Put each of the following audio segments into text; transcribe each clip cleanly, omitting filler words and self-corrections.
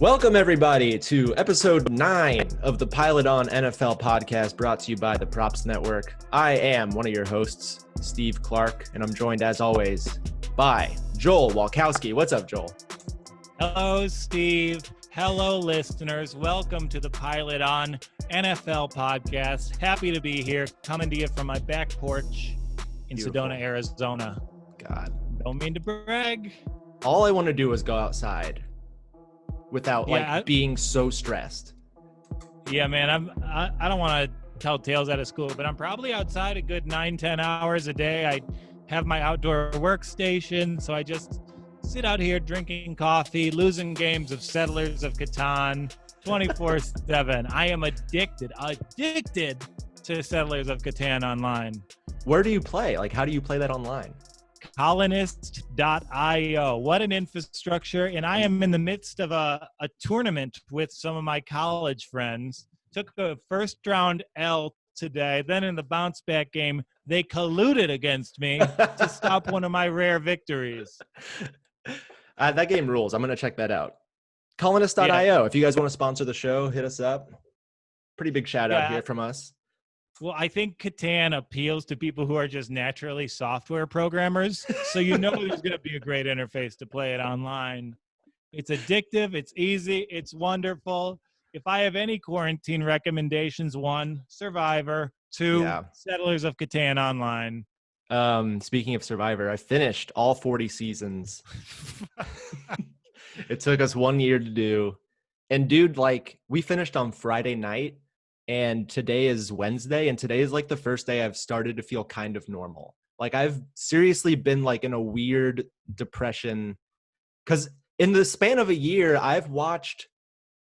Welcome, everybody, to episode 9 of the Pilot on NFL podcast brought to you by the Props Network. I am one of your hosts, Steve Clark, and I'm joined, as always, by Joel Walkowski. What's up, Joel? Hello, Steve. Hello, listeners. Welcome to the Pilot on NFL podcast. Happy to be here, coming to you from my back porch in Beautiful. Sedona, Arizona. God. Don't mean to brag. All I want to do is go outside without being so stressed. Yeah, man. I don't want to tell tales out of school, but I'm probably outside a good 9-10 hours a day. I have my outdoor workstation, so I just sit out here drinking coffee, losing games of Settlers of Catan 24/7. I am addicted to Settlers of Catan online. Where do you play? How do you play that online? Colonist.io. What an infrastructure. And I am in the midst of a tournament with some of my college friends. Took a first round L today. Then in the bounce back game, they colluded against me to stop one of my rare victories. That game rules. I'm going to check that out. Colonist.io. Yeah. If you guys want to sponsor the show, hit us up. Pretty big shout out here from us. Well, I think Catan appeals to people who are just naturally software programmers. So you know there's going to be a great interface to play it online. It's addictive. It's easy. It's wonderful. If I have any quarantine recommendations, 1, Survivor, 2, Settlers of Catan online. Speaking of Survivor, I finished all 40 seasons. It took us 1 year to do. And dude, we finished on Friday night. And today is Wednesday, and today is the first day I've started to feel kind of normal. I've seriously been in a weird depression because in the span of a year, I've watched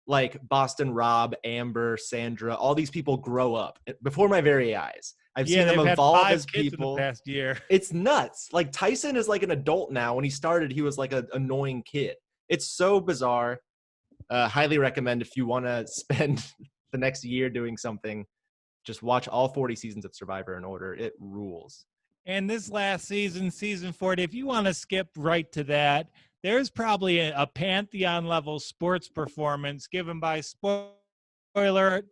Boston Rob, Amber, Sandra, all these people grow up before my very eyes. I've seen them evolve as people. In the past year. It's nuts. Tyson is an adult now. When he started, he was an annoying kid. It's so bizarre. Highly recommend if you want to spend the next year doing something, just watch all 40 seasons of Survivor in order. It rules. And this last season, season 40, if you want to skip right to that, there's probably a Pantheon level sports performance given by spoiler.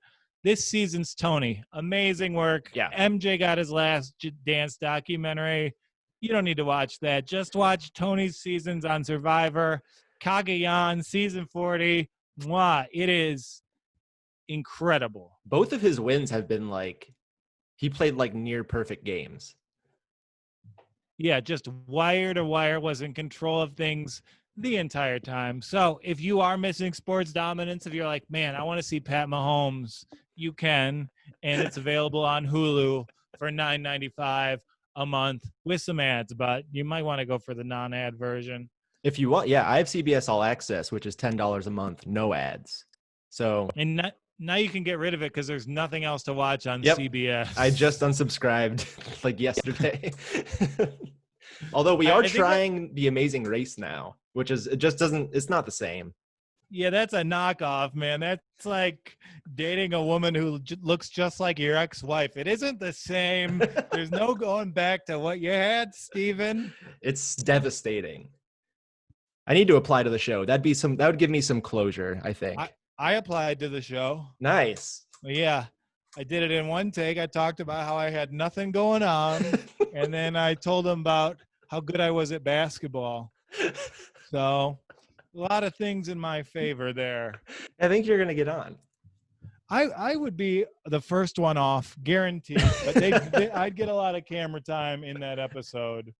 This season's Tony. Amazing work. Yeah. MJ got his last dance documentary. You don't need to watch that. Just watch Tony's seasons on Survivor. Cagayan, season 40. Mwah. It is incredible. Both of his wins have been he played near perfect games. Yeah, just wire to wire, was in control of things the entire time. So if you are missing sports dominance, if you're like, man, I want to see Pat Mahomes, you can, and it's available on Hulu for $9.95 a month with some ads, but you might want to go for the non-ad version. If you want, I have CBS All Access, which is $10 a month, no ads. So now you can get rid of it because there's nothing else to watch on CBS. I just unsubscribed yesterday. Although we are trying The Amazing Race now, which is, it's not the same. Yeah, that's a knockoff, man. That's like dating a woman who looks just like your ex-wife. It isn't the same. There's no going back to what you had, Steven. It's devastating. I need to apply to the show. That would give me some closure, I think. I applied to the show. Nice. Yeah, I did it in one take. I talked about how I had nothing going on, and then I told them about how good I was at basketball. So a lot of things in my favor there. I think you're going to get on. I would be the first one off, guaranteed. But I'd get a lot of camera time in that episode.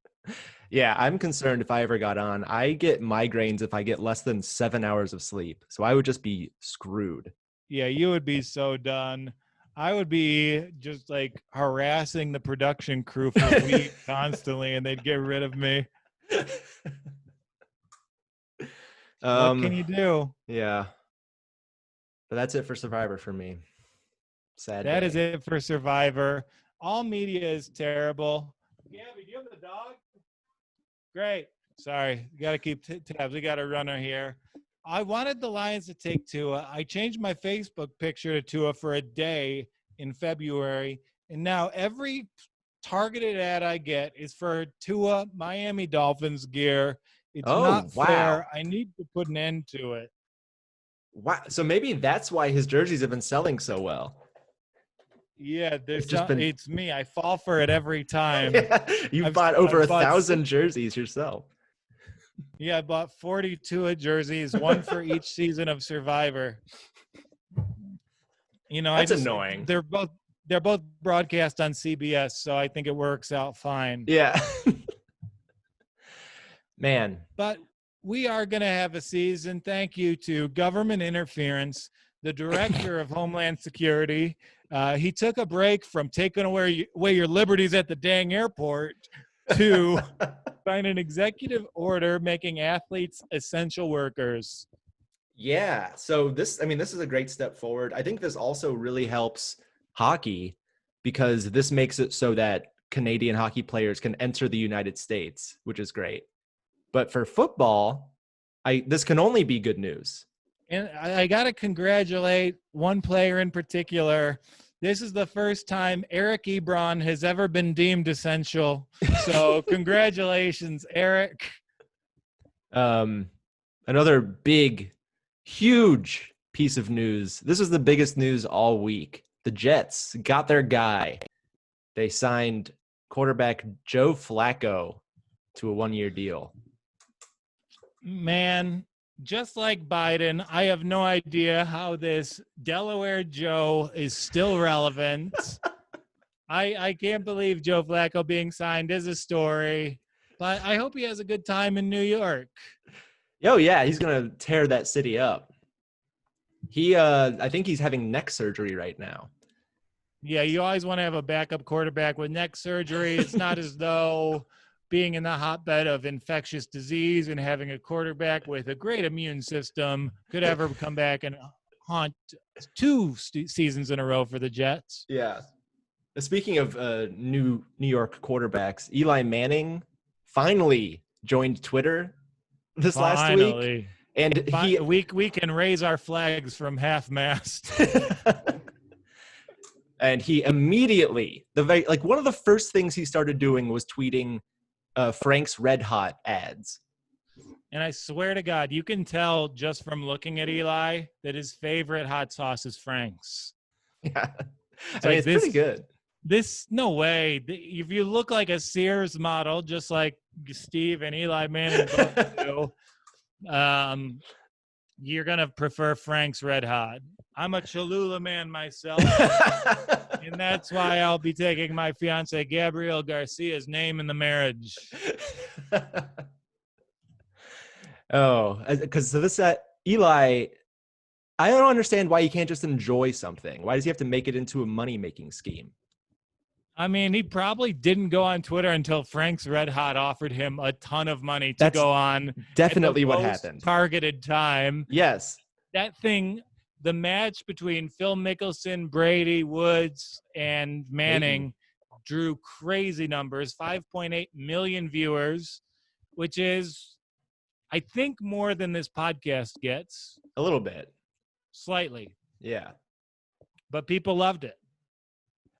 Yeah, I'm concerned if I ever got on. I get migraines if I get less than 7 hours of sleep. So I would just be screwed. Yeah, you would be so done. I would be just harassing the production crew for a week constantly, and they'd get rid of me. What can you do? Yeah. But that's it for Survivor for me. Sad. That is it for Survivor. All media is terrible. Gabby, do you have the dog? Great. Sorry. You got to keep tabs. We got a runner here. I wanted the Lions to take Tua. I changed my Facebook picture to Tua for a day in February. And now every targeted ad I get is for Tua Miami Dolphins gear. It's not fair. I need to put an end to it. Wow. So maybe that's why his jerseys have been selling so well. Yeah, It's just been it's me. I fall for it every time. yeah, you've I've bought over I've bought 1,000 jerseys yourself. Yeah, I bought 42 jerseys, one for each season of Survivor. I That's just annoying. they're both broadcast on CBS, so I think it works out fine. Yeah. Man. But we are going to have a season. Thank you to government interference, the director of Homeland Security. He took a break from taking away your liberties at the dang airport to sign an executive order making athletes essential workers. Yeah. So this is a great step forward. I think this also really helps hockey because this makes it so that Canadian hockey players can enter the United States, which is great. But for football, this can only be good news. And I got to congratulate one player in particular. This is the first time Eric Ebron has ever been deemed essential. So congratulations, Eric. Another big, huge piece of news. This is the biggest news all week. The Jets got their guy. They signed quarterback Joe Flacco to a 1-year deal. Man, just like Biden, I have no idea how this Delaware Joe is still relevant. I can't believe Joe Flacco being signed is a story, but I hope he has a good time in New York. Oh yeah, he's gonna tear that city up. I think he's having neck surgery right now. Yeah, you always want to have a backup quarterback with neck surgery. It's not as though being in the hotbed of infectious disease and having a quarterback with a great immune system could ever come back and haunt two seasons in a row for the Jets. Yeah. Speaking of New York quarterbacks, Eli Manning finally joined Twitter this last week, and we can raise our flags from half mast. And he immediately one of the first things he started doing was tweeting Frank's Red Hot ads. And I swear to God, you can tell just from looking at Eli that his favorite hot sauce is Frank's. Yeah, it's pretty good. No way. If you look like a Sears model, just like Steve and Eli Manning both do, you're going to prefer Frank's Red Hot. I'm a Cholula man myself, and that's why I'll be taking my fiance Gabrielle Garcia's name in the marriage. Because Eli, I don't understand why he can't just enjoy something. Why does he have to make it into a money-making scheme? I mean, he probably didn't go on Twitter until Frank's Red Hot offered him a ton of money to go on. Definitely what happened. Targeted time. Yes. That thing, the match between Phil Mickelson, Brady, Woods, and Manning drew crazy numbers, 5.8 million viewers, which is, I think, more than this podcast gets. A little bit. Slightly. Yeah. But people loved it.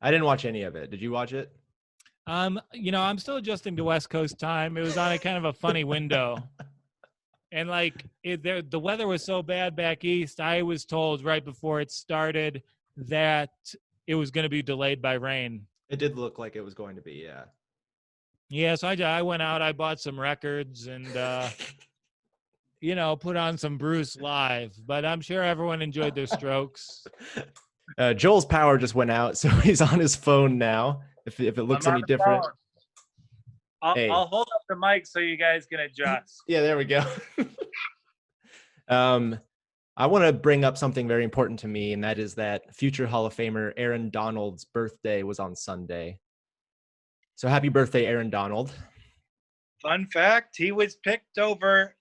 I didn't watch any of it. Did you watch it? I'm still adjusting to West Coast time. It was on a kind of a funny window. And the weather was so bad back east, I was told right before it started that it was going to be delayed by rain. It did look like it was going to be, yeah. Yeah, so I went out, I bought some records and, put on some Bruce live. But I'm sure everyone enjoyed their strokes. Joel's power just went out, so he's on his phone now. If it looks any different. I'll hold up the mic so you guys can adjust. Yeah, there we go. I want to bring up something very important to me, and that is that future Hall of Famer Aaron Donald's birthday was on Sunday. So happy birthday, Aaron Donald. Fun fact, he was picked over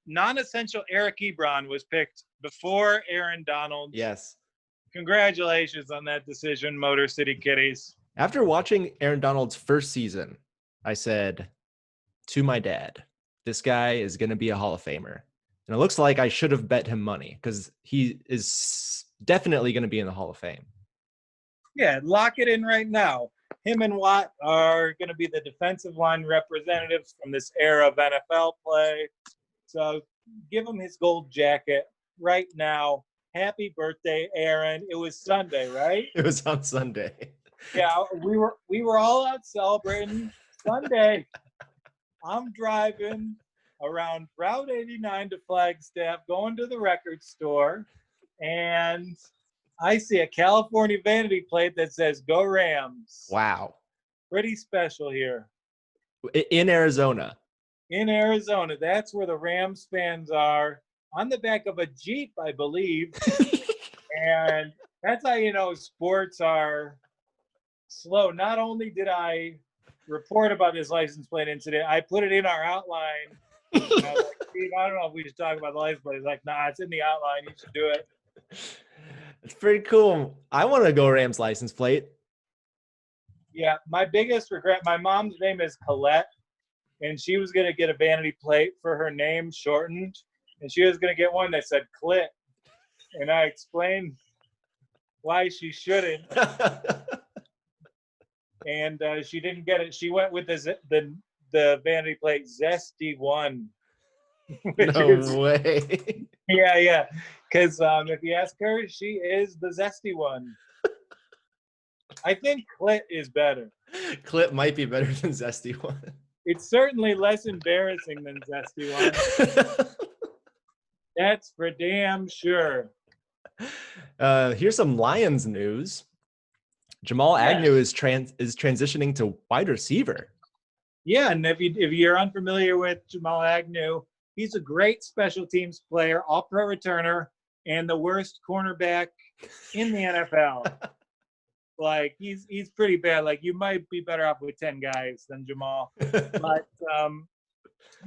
non-essential Eric Ebron was picked before Aaron Donald. Yes. Congratulations on that decision, Motor City Kitties. After watching Aaron Donald's first season, I said to my dad, this guy is going to be a Hall of Famer. And it looks like I should have bet him money because he is definitely going to be in the Hall of Fame. Yeah, lock it in right now. Him and Watt are going to be the defensive line representatives from this era of NFL play. So give him his gold jacket. right now. Happy birthday, Aaron. It was Sunday, right? It was on Sunday. Yeah, we were all out celebrating. Sunday, I'm driving around Route 89 to Flagstaff, going to the record store, and I see a California vanity plate that says "Go Rams." Wow. Pretty special here In Arizona. in Arizona. That's where the Rams fans are, on the back of a Jeep, I believe. And that's how you know sports are slow. Not only did I report about this license plate incident, I put it in our outline. And I was like, Steve, I don't know if we should talk about the license plate. He's like, nah, it's in the outline. You should do it. It's pretty cool. I want to go Rams license plate. Yeah, my biggest regret, my mom's name is Colette, and she was going to get a vanity plate for her name shortened, and she was going to get one that said Clit. And I explained why she shouldn't, and she didn't get it. She went with the vanity plate Zesty One. No way. Yeah. Because if you ask her, she is the Zesty One. I think Clit is better. Clip might be better than Zesty One. It's certainly less embarrassing than Zesty One. That's for damn sure. Here's some Lions news. Jamal Agnew is transitioning to wide receiver. Yeah, and if you're unfamiliar with Jamal Agnew, he's a great special teams player, all-pro returner, and the worst cornerback in the NFL. Like he's pretty bad. Like you might be better off with 10 guys than Jamal. But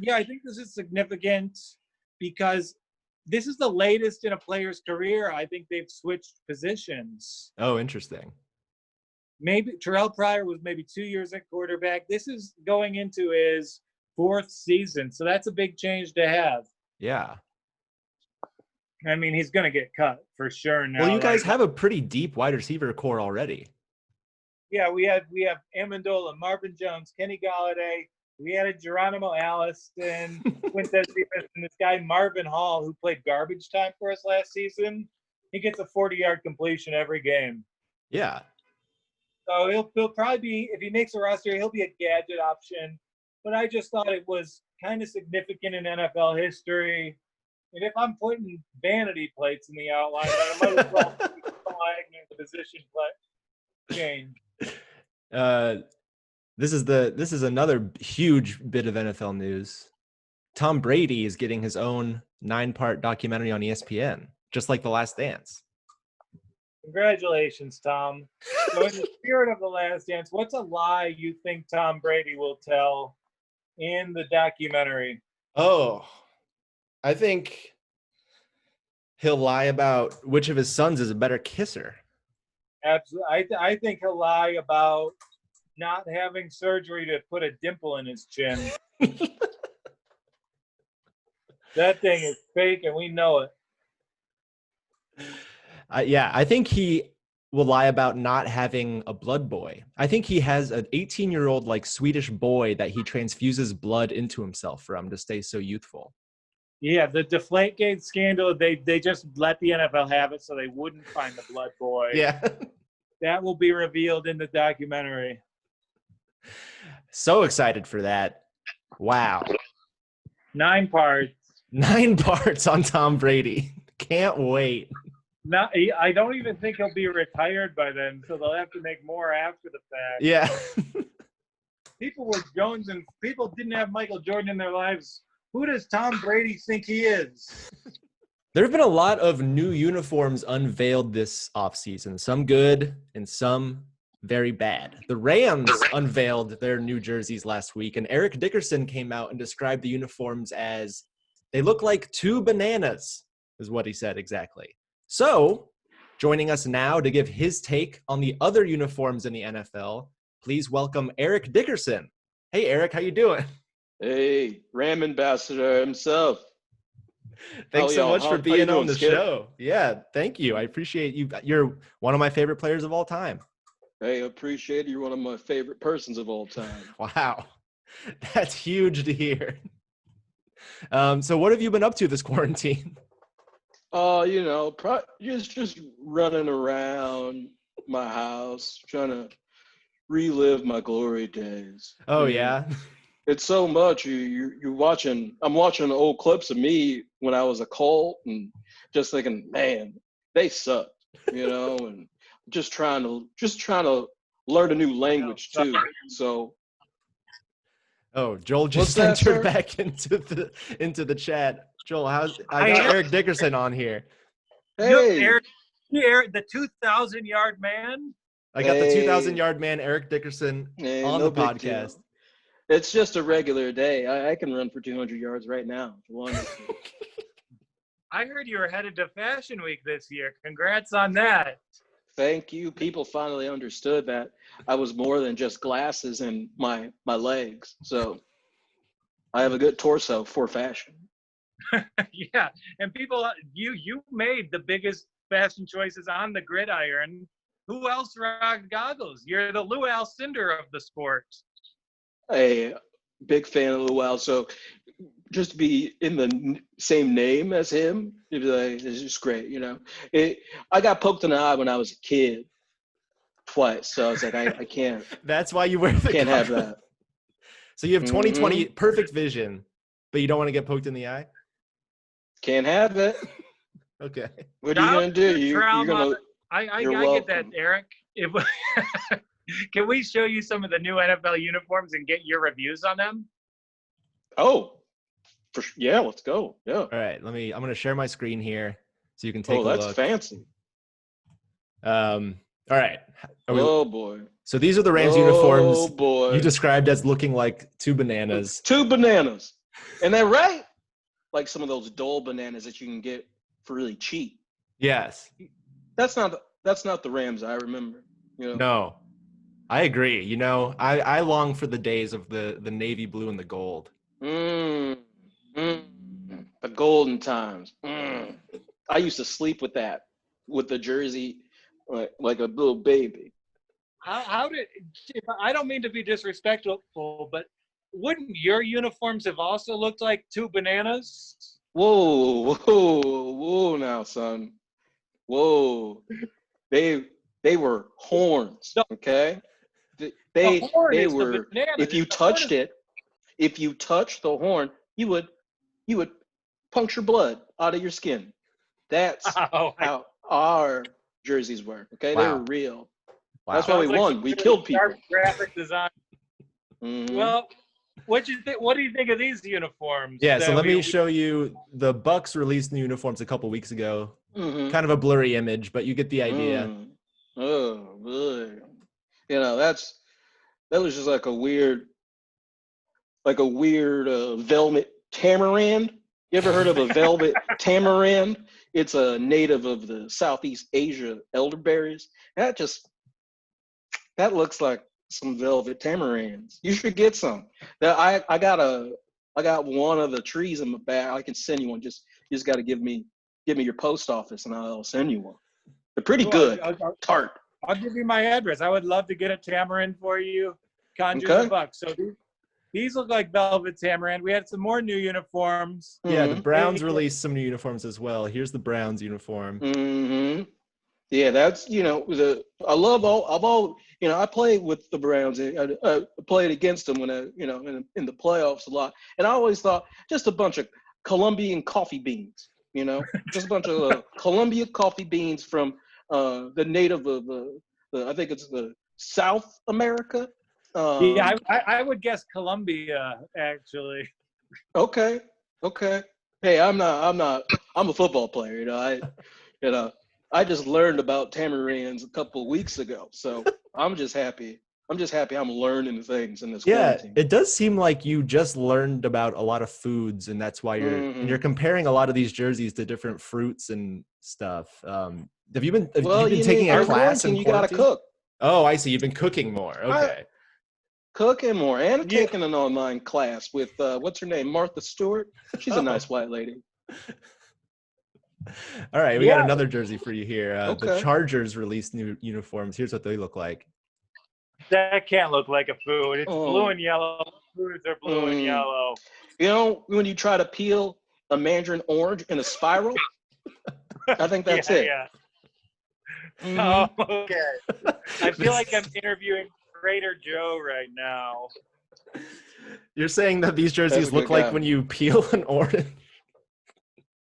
yeah, I think this is significant because this is the latest in a player's career. I think they've switched positions. Oh, interesting. Maybe Terrell Pryor was maybe 2 years at quarterback. This is going into his 4th season. So that's a big change to have. Yeah. I mean, he's going to get cut for sure now. Well, you guys have a pretty deep wide receiver core already. Yeah, we have Amendola, Marvin Jones, Kenny Galladay. We added Geronimo Allison, Quintez Cephas, and this guy Marvin Hall, who played garbage time for us last season. He gets a 40-yard completion every game. Yeah. So he'll probably be, if he makes a roster, he'll be a gadget option. But I just thought it was kind of significant in NFL history. And if I'm putting vanity plates in the outline, I might as well put the position play change. This is another huge bit of NFL news. Tom Brady is getting his own 9-part documentary on ESPN, just like The Last Dance. Congratulations, Tom. So in the spirit of The Last Dance, what's a lie you think Tom Brady will tell in the documentary? Oh, I think he'll lie about which of his sons is a better kisser. Absolutely. I think he'll lie about not having surgery to put a dimple in his chin. That thing is fake, and we know it. Yeah, I think he will lie about not having a blood boy. I think he has an 18-year-old like Swedish boy that he transfuses blood into himself from to stay so youthful. Yeah, the Deflategate scandal, they just let the NFL have it so they wouldn't find the blood boy. Yeah. That will be revealed in the documentary. So excited for that. Wow. 9 parts. 9 parts on Tom Brady. Can't wait. I don't even think he'll be retired by then, so they'll have to make more after the fact. Yeah. People were Jones and people didn't have Michael Jordan in their lives. Who does Tom Brady think he is? There have been a lot of new uniforms unveiled this offseason, some good and some very bad. The Rams unveiled their new jerseys last week, and Eric Dickerson came out and described the uniforms as they look like 2 bananas, is what he said exactly. So, joining us now to give his take on the other uniforms in the NFL, please welcome Eric Dickerson. Hey, Eric, how you doing? Hey, Ram Ambassador himself. Thanks so much for being on the show. Yeah, thank you. I appreciate you. You're one of my favorite players of all time. Hey, I appreciate it. You're one of my favorite persons of all time. Wow. That's huge to hear. So what have you been up to this quarantine? just running around my house, trying to relive my glory days. Oh yeah. It's so much. You're watching. I'm watching old clips of me when I was a Colt, and just thinking, man, they sucked, and just trying to learn a new language too. So Oh, Joel what's just that, entered sir? back into the chat. Joel, I got Eric Dickerson on here. You have Hey, Eric, the 2,000-yard man. I got the 2,000 hey, yard man, Eric Dickerson, hey, on no the big podcast. deal. It's just a regular day. I can run for 200 yards right now if you wanted to. I heard you were headed to Fashion Week this year. Congrats on that. Thank you. People finally understood that I was more than just glasses and my legs. So I have a good torso for fashion. Yeah, and people, you made the biggest fashion choices on the gridiron. Who else rocked goggles? You're the Lou Alcindor of the sport. A big fan of Luau. So just to be in the same name as him, it's just great. I got poked in the eye when I was a kid twice. So I was like, I can't That's why you wear the have goggles. that. So you have 20/20 Mhm. perfect vision, but you don't want to get poked in the eye? Can't have it. Okay. What are you gonna do? You're Trauma. gonna. I You're get that, welcome. Eric. Can we show you some of the new NFL uniforms and get your reviews on them? Oh, yeah. Let's go. Yeah. All right. I'm going to share my screen here so you can take Oh, a that's look. fancy. All right. Oh boy. So these are the Rams Oh uniforms boy. you described as looking like two bananas. Two bananas. And they're right. Like some of those Dole bananas that you can get for really cheap. Yes. That's not the Rams I remember. No. I agree. I long for the days of the navy blue and the gold. Mm, the golden times. I used to sleep with the jersey, like a little baby. How did? I don't mean to be disrespectful, but wouldn't your uniforms have also looked like two bananas? Whoa, now, son. Whoa. They were horns, okay? The They horn they is the were. banana. If you touched it, if you touched the horn, you would puncture blood out of your skin. That's Wow. how our jerseys were. Okay, they Wow. were real. Wow. That's why we Sounds like won. some We really killed sharp people. graphic design. Mhm. Well, what do you think of these uniforms? Yeah, so that let me we- show you. The Bucks released new uniforms a couple weeks ago. Mhm. Kind of a blurry image, but you get the idea. Oh, boy. That was just like a weird velvet tamarind. You ever heard of a velvet tamarind? It's a native of the Southeast Asia elderberries. That looks like some velvet tamarinds. You should get some. I got one of the trees in my bag. I can send you one. You just got to give me your post office and I'll send you one. They're pretty good. Tart. I'll give you my address. I would love to get a tamarind for you. Conjure Okay. the buck. So these look like velvet tamarind. We had some more new uniforms. Yeah, the Mhm. Browns released some new uniforms as well. Here's the Browns uniform. Mm-hmm. Yeah, that's I played with the Browns. I played against them when in the playoffs a lot, and I always thought just a bunch of Colombian coffee beans. Just a bunch of Colombia coffee beans from the native of I think it's the South America. Yeah, I would guess Colombia, actually. Okay. Hey, I'm a football player. I just learned about tamarins a couple of weeks ago, so I'm just happy. I'm learning things in this Yeah, quarantine. it does seem like you just learned about a lot of foods, and that's why you're comparing a lot of these jerseys to different fruits and stuff. Have you been taking a in class in quarantine, you gotta quarantine? cook. Oh, I see. You've been cooking more. Okay. Cooking more, and taking an online class with what's her name, Martha Stewart. She's a nice white lady. All right, we got another jersey for you here. The Okay. Chargers released new uniforms. Here's what they look like. That can't look like a food. It's blue and yellow. Foods are blue and yellow. When you try to peel a mandarin orange in a spiral, I think that's it. Yeah. Mhm. Oh, okay. I feel like I'm interviewing Trader Joe right now. You're saying that these That's jerseys a look good like guy. when you peel an orange?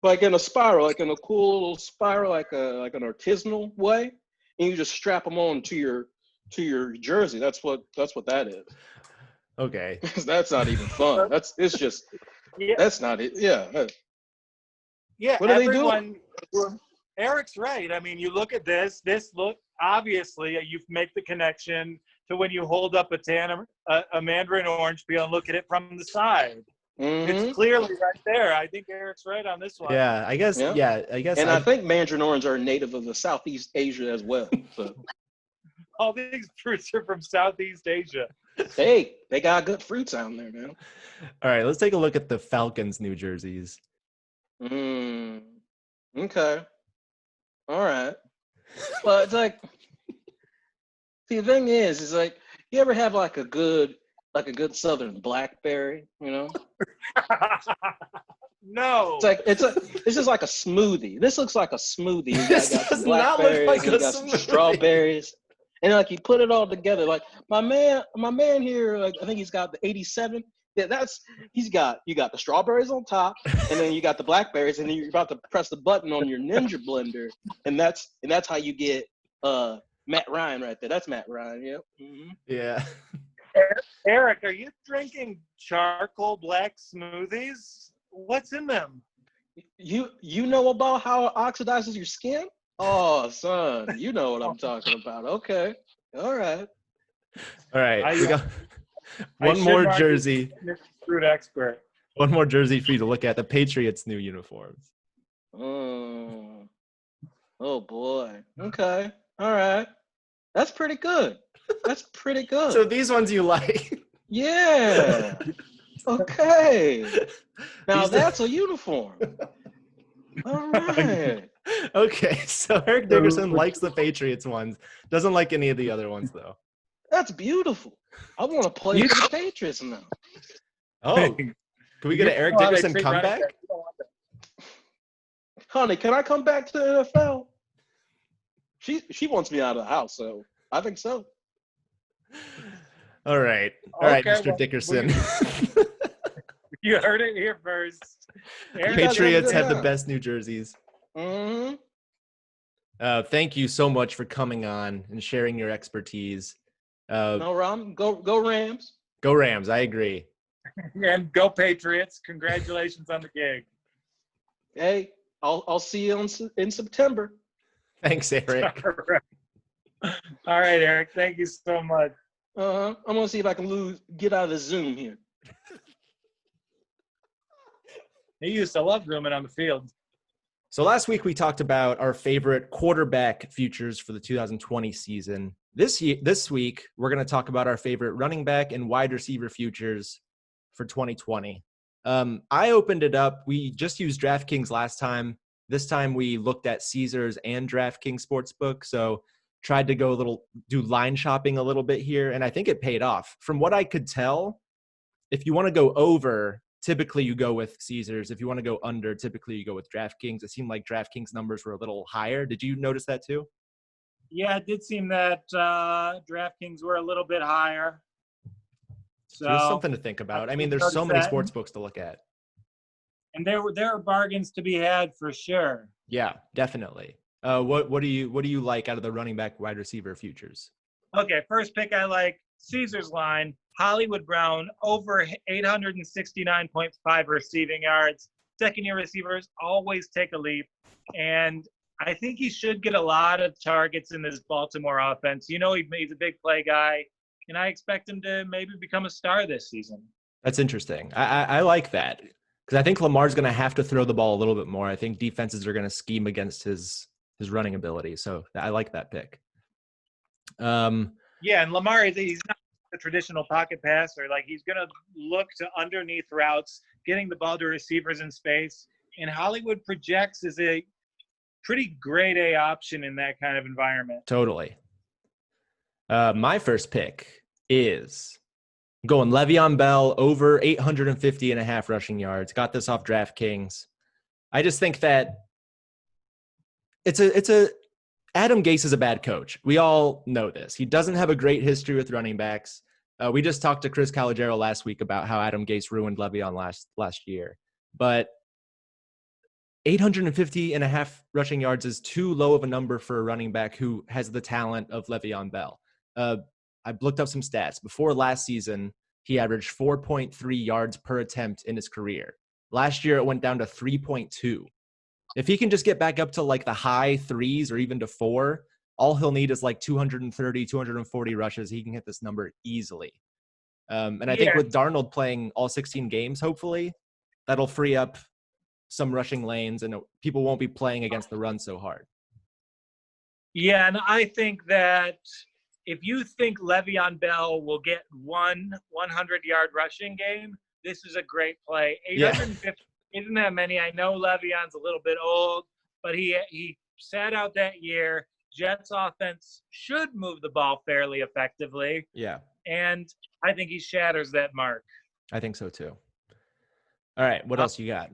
Like in a spiral, like in a cool little spiral, like an artisanal way, and you just strap them on to your jersey. That's what that is. Okay. That's not even fun. Yeah, That's not it. Yeah. yeah. What are they doing? Everyone. Eric's right. I mean, you look at this. This look obviously you make the connection to when you hold up a mandarin orange peel and look at it from the side. It's Mm-hmm. clearly right there. I think Eric's right on this one. Yeah, I guess. Yeah. Yeah, I guess. And I think mandarin orange are native of the Southeast Asia as well. So All these fruits are from Southeast Asia. hey, they got good fruits out there, man. All right, let's take a look at the Falcons' new jerseys. Mm. Okay. All right. But it's like, see, the thing is like, you ever have like a good Southern blackberry, you know? No. It's just like a smoothie. This looks like a smoothie. You This got some does not look blackberries like and you a got some smoothie. strawberries. And like you put it all together. Like my man here, like I think he's got the 87. Yeah, you got the strawberries on top, and then you got the blackberries, and then you're about to press the button on your Ninja blender, and that's how you get Matt Ryan right there. That's Matt Ryan. Yep. Mm-hmm. Yeah. Eric, are you drinking charcoal black smoothies? What's in them? You know about how it oxidizes your skin? Oh, son, you know what I'm talking about. Okay. All right. All right. We got I one should more mark jersey. you fruit expert. One more jersey for you to look at. The Patriots' new uniforms. Oh boy. Okay. All right. That's pretty good. That's pretty good. So these ones you like? Yeah. Okay. Now These- that's a uniform. All right. Okay, so Eric Dickerson likes the Patriots ones. Doesn't like any of the other ones though. That's beautiful. I want to play for the Patriots now. Oh, can we get an Eric Dickerson comeback? Honey, can I come back to the NFL? She wants me out of the house, so I think so. All right, Mr. well, Dickerson. You heard it here first. The Patriots have the best new jerseys. Mm-hmm. Thank you so much for coming on and sharing your expertise. No, Ram, go Rams. Go Rams, I agree. And go Patriots. Congratulations on the gig. Hey, I'll see you in September. Thanks, Eric. All right, Eric. Thank you so much. I'm gonna see if I can get out of the Zoom here. He used to love rooming on the field. So last week we talked about our favorite quarterback futures for the 2020 season. This week we're going to talk about our favorite running back and wide receiver futures for 2020. I opened it up. We just used DraftKings last time. This time we looked at Caesars and DraftKings Sportsbook. So tried to do line shopping a little bit here, and I think it paid off. From what I could tell, if you want to go over, typically you go with Caesars. If you want to go under, typically you go with DraftKings. It seemed like DraftKings numbers were a little higher. Did you notice that too? Yeah, it did seem that DraftKings were a little bit higher. So there's something to think about. I mean, there's so many sports books to look at. And there are bargains to be had for sure. Yeah, definitely. What do you like out of the running back wide receiver futures? Okay, first pick I like Caesars line, Hollywood Brown over 869.5 receiving yards. Second-year receivers always take a leap, and I think he should get a lot of targets in this Baltimore offense. You know, he's a big play guy, and I expect him to maybe become a star this season. That's interesting. I like that because I think Lamar's going to have to throw the ball a little bit more. I think defenses are going to scheme against his running ability, so I like that pick. Yeah, and Lamar, he's not a traditional pocket passer. Like, he's going to look to underneath routes, getting the ball to receivers in space. And Hollywood projects as a pretty grade A option in that kind of environment. Totally. My first pick is going Le'Veon Bell over 850.5 rushing yards. Got this off DraftKings. I just think that Adam Gase is a bad coach. We all know this. He doesn't have a great history with running backs. We just talked to Chris Calogero last week about how Adam Gase ruined Le'Veon last year. But 850.5 rushing yards is too low of a number for a running back who has the talent of Le'Veon Bell. I looked up some stats. Before last season, he averaged 4.3 yards per attempt in his career. Last year, it went down to 3.2. If he can just get back up to like the high threes or even to 4, all he'll need is like 230, 240 rushes. He can hit this number easily. And I think with Darnold playing all 16 games, hopefully, that'll free up some rushing lanes and people won't be playing against the run so hard. Yeah, and I think that if you think Le'Veon Bell will get one 100-yard rushing game, this is a great play. 850 isn't that many. I know Le'Veon's a little bit old, but he sat out that year. Jets offense should move the ball fairly effectively. Yeah. And I think he shatters that mark. I think so too. All right, what else you got?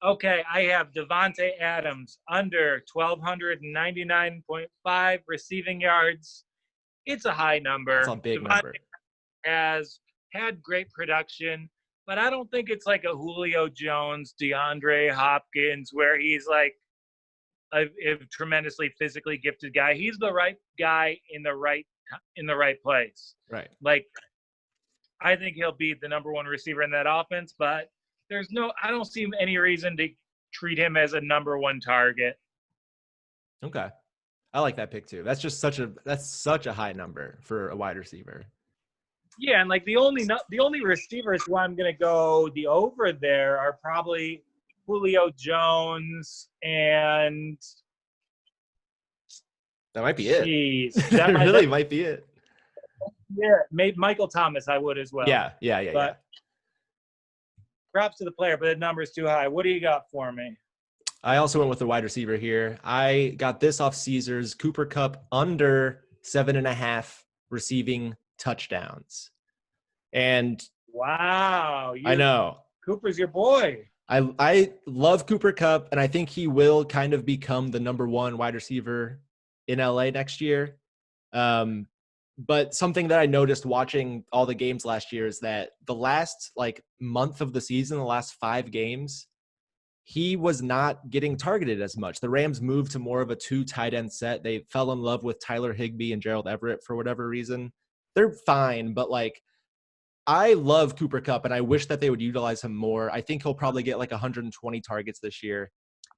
Okay, I have Devontae Adams under 1,299.5 receiving yards. It's a high number. It's a big number. Has had great production, but I don't think it's like a Julio Jones, DeAndre Hopkins, where he's like a tremendously physically gifted guy. He's the right guy in the right place. Right. Like, I think he'll be the number one receiver in that offense, but I don't see any reason to treat him as a number one target. Okay. I like that pick too. That's such a high number for a wide receiver. Yeah, and like the only receivers who I'm gonna go the over there are probably Julio Jones and that might be it. Jeez, that really might be it. Yeah, maybe Michael Thomas I would as well. Yeah. But props to the player, but the number's too high. What do you got for me? I also went with the wide receiver here. I got this off Caesars. Cooper Kupp under 7.5 receiving touchdowns. And wow, I know Cooper's your boy. I love Cooper Kupp, and I think he will kind of become the number one wide receiver in LA next year. But something that I noticed watching all the games last year is that the last month of the season, the last 5 games, he was not getting targeted as much. The Rams moved to more of a 2 tight end set. They fell in love with Tyler Higbee and Gerald Everett for whatever reason. They're fine, but I love Cooper Kupp, and I wish that they would utilize him more. I think he'll probably get 120 targets this year.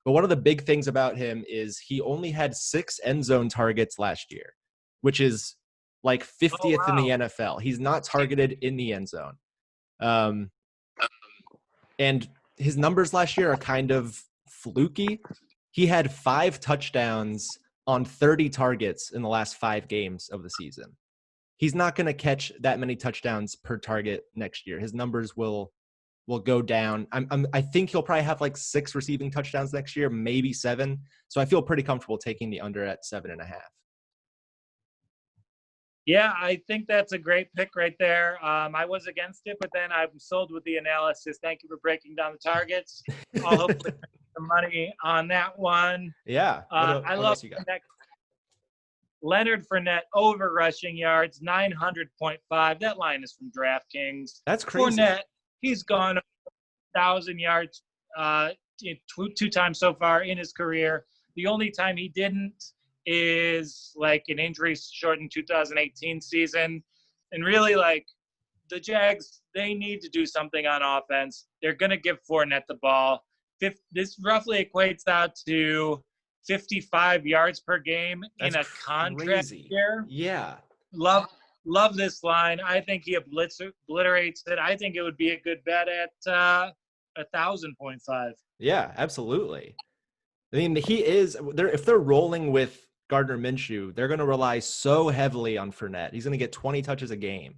But one of the big things about him is he only had 6 end zone targets last year, which is 50th in the NFL. He's not targeted in the end zone. And his numbers last year are kind of fluky. He had 5 touchdowns on 30 targets in the last 5 games of the season. He's not going to catch that many touchdowns per target next year. His numbers will go down. I think he'll probably have 6 receiving touchdowns next year, maybe 7. So I feel pretty comfortable taking the under at 7.5. Yeah, I think that's a great pick right there. I was against it, but then I'm sold with the analysis. Thank you for breaking down the targets. I'll hopefully make some money on that one. Yeah. I love Leonard Fournette over rushing yards, 900.5. That line is from DraftKings. That's crazy. Fournette, he's gone 1,000 yards 2 times so far in his career. The only time he didn't is an injury-shortened 2018 season. And really, the Jags, they need to do something on offense. They're going to give Fournette the ball. This roughly equates out to 55 yards per game in a contract year. Yeah. Love this line. I think he obliterates it. I think it would be a good bet at 1,000.5. Yeah, absolutely. I mean, if they're rolling with Gardner Minshew, they're going to rely so heavily on Fournette. He's going to get 20 touches a game.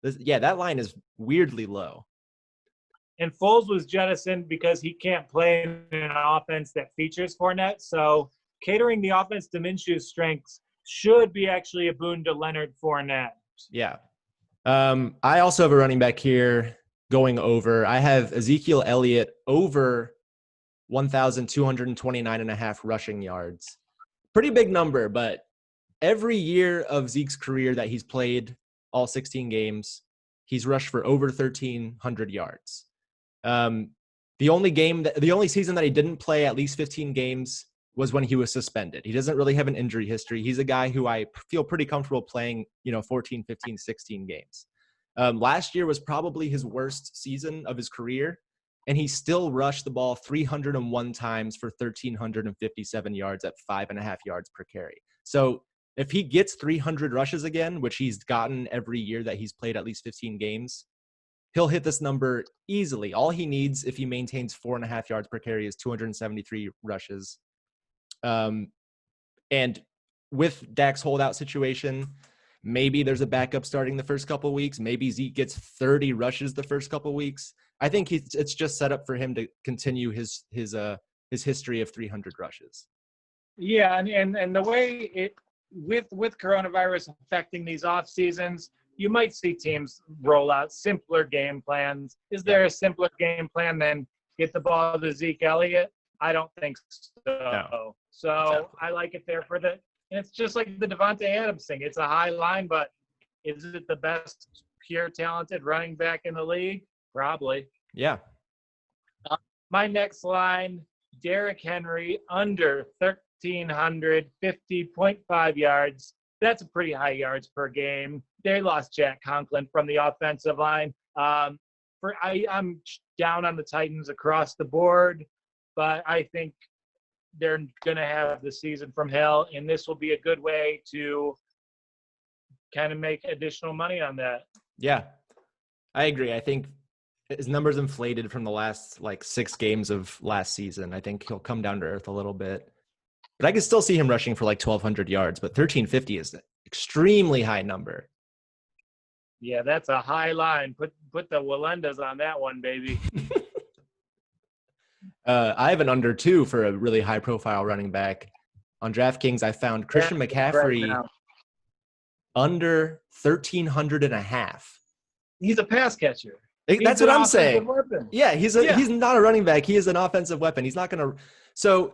That line is weirdly low. And Foles was jettisoned because he can't play in an offense that features Fournette. So catering the offense to Minshew's strengths should be actually a boon to Leonard Fournette. Yeah. I also have a running back here going over. I have Ezekiel Elliott over 1,229.5 rushing yards. pretty big number, but every year of Zeke's career that he's played all 16 games, he's rushed for over 1,300 yards. The only season that he didn't play at least 15 games was when he was suspended. He doesn't really have an injury history. He's a guy who I feel pretty comfortable playing, 14, 15, 16 games. Last year was probably his worst season of his career, and he still rushed the ball 301 times for 1,357 yards at 5.5 yards per carry. So if he gets 300 rushes again, which he's gotten every year that he's played at least 15 games, he'll hit this number easily. All he needs, if he maintains 4.5 yards per carry, is 273 rushes. And with Dak's holdout situation, maybe there's a backup starting the first couple of weeks. Maybe Zeke gets 30 rushes the first couple of weeks. I think it's just set up for him to continue his history of 300 rushes. Yeah, and the way it with coronavirus affecting these off seasons, you might see teams roll out simpler game plans. Is there a simpler game plan than get the ball to Zeke Elliott? I don't think so. No. So Exactly. I like it there and it's just like the Devontae Adams thing. It's a high line, but is it the best pure talented running back in the league? Probably. Yeah. My next line, Derrick Henry under 1,350.5 yards. That's a pretty high yards per game. They lost Jack Conklin from the offensive line. I'm down on the Titans across the board, but I think they're going to have the season from hell, and this will be a good way to kind of make additional money on that. Yeah, I agree. I think his numbers inflated from the last 6 games of last season. I think he'll come down to earth a little bit, but I can still see him rushing for 1,200 yards. But 1,350 is an extremely high number. Yeah, that's a high line. Put the Walendas on that one, baby. I have an under 2 for a really high profile running back. On DraftKings, I found Christian McCaffrey right under 1,300 and a half. He's a pass catcher. That's what I'm saying. Weapon. Yeah, he's not a running back. He is an offensive weapon. He's not going to. So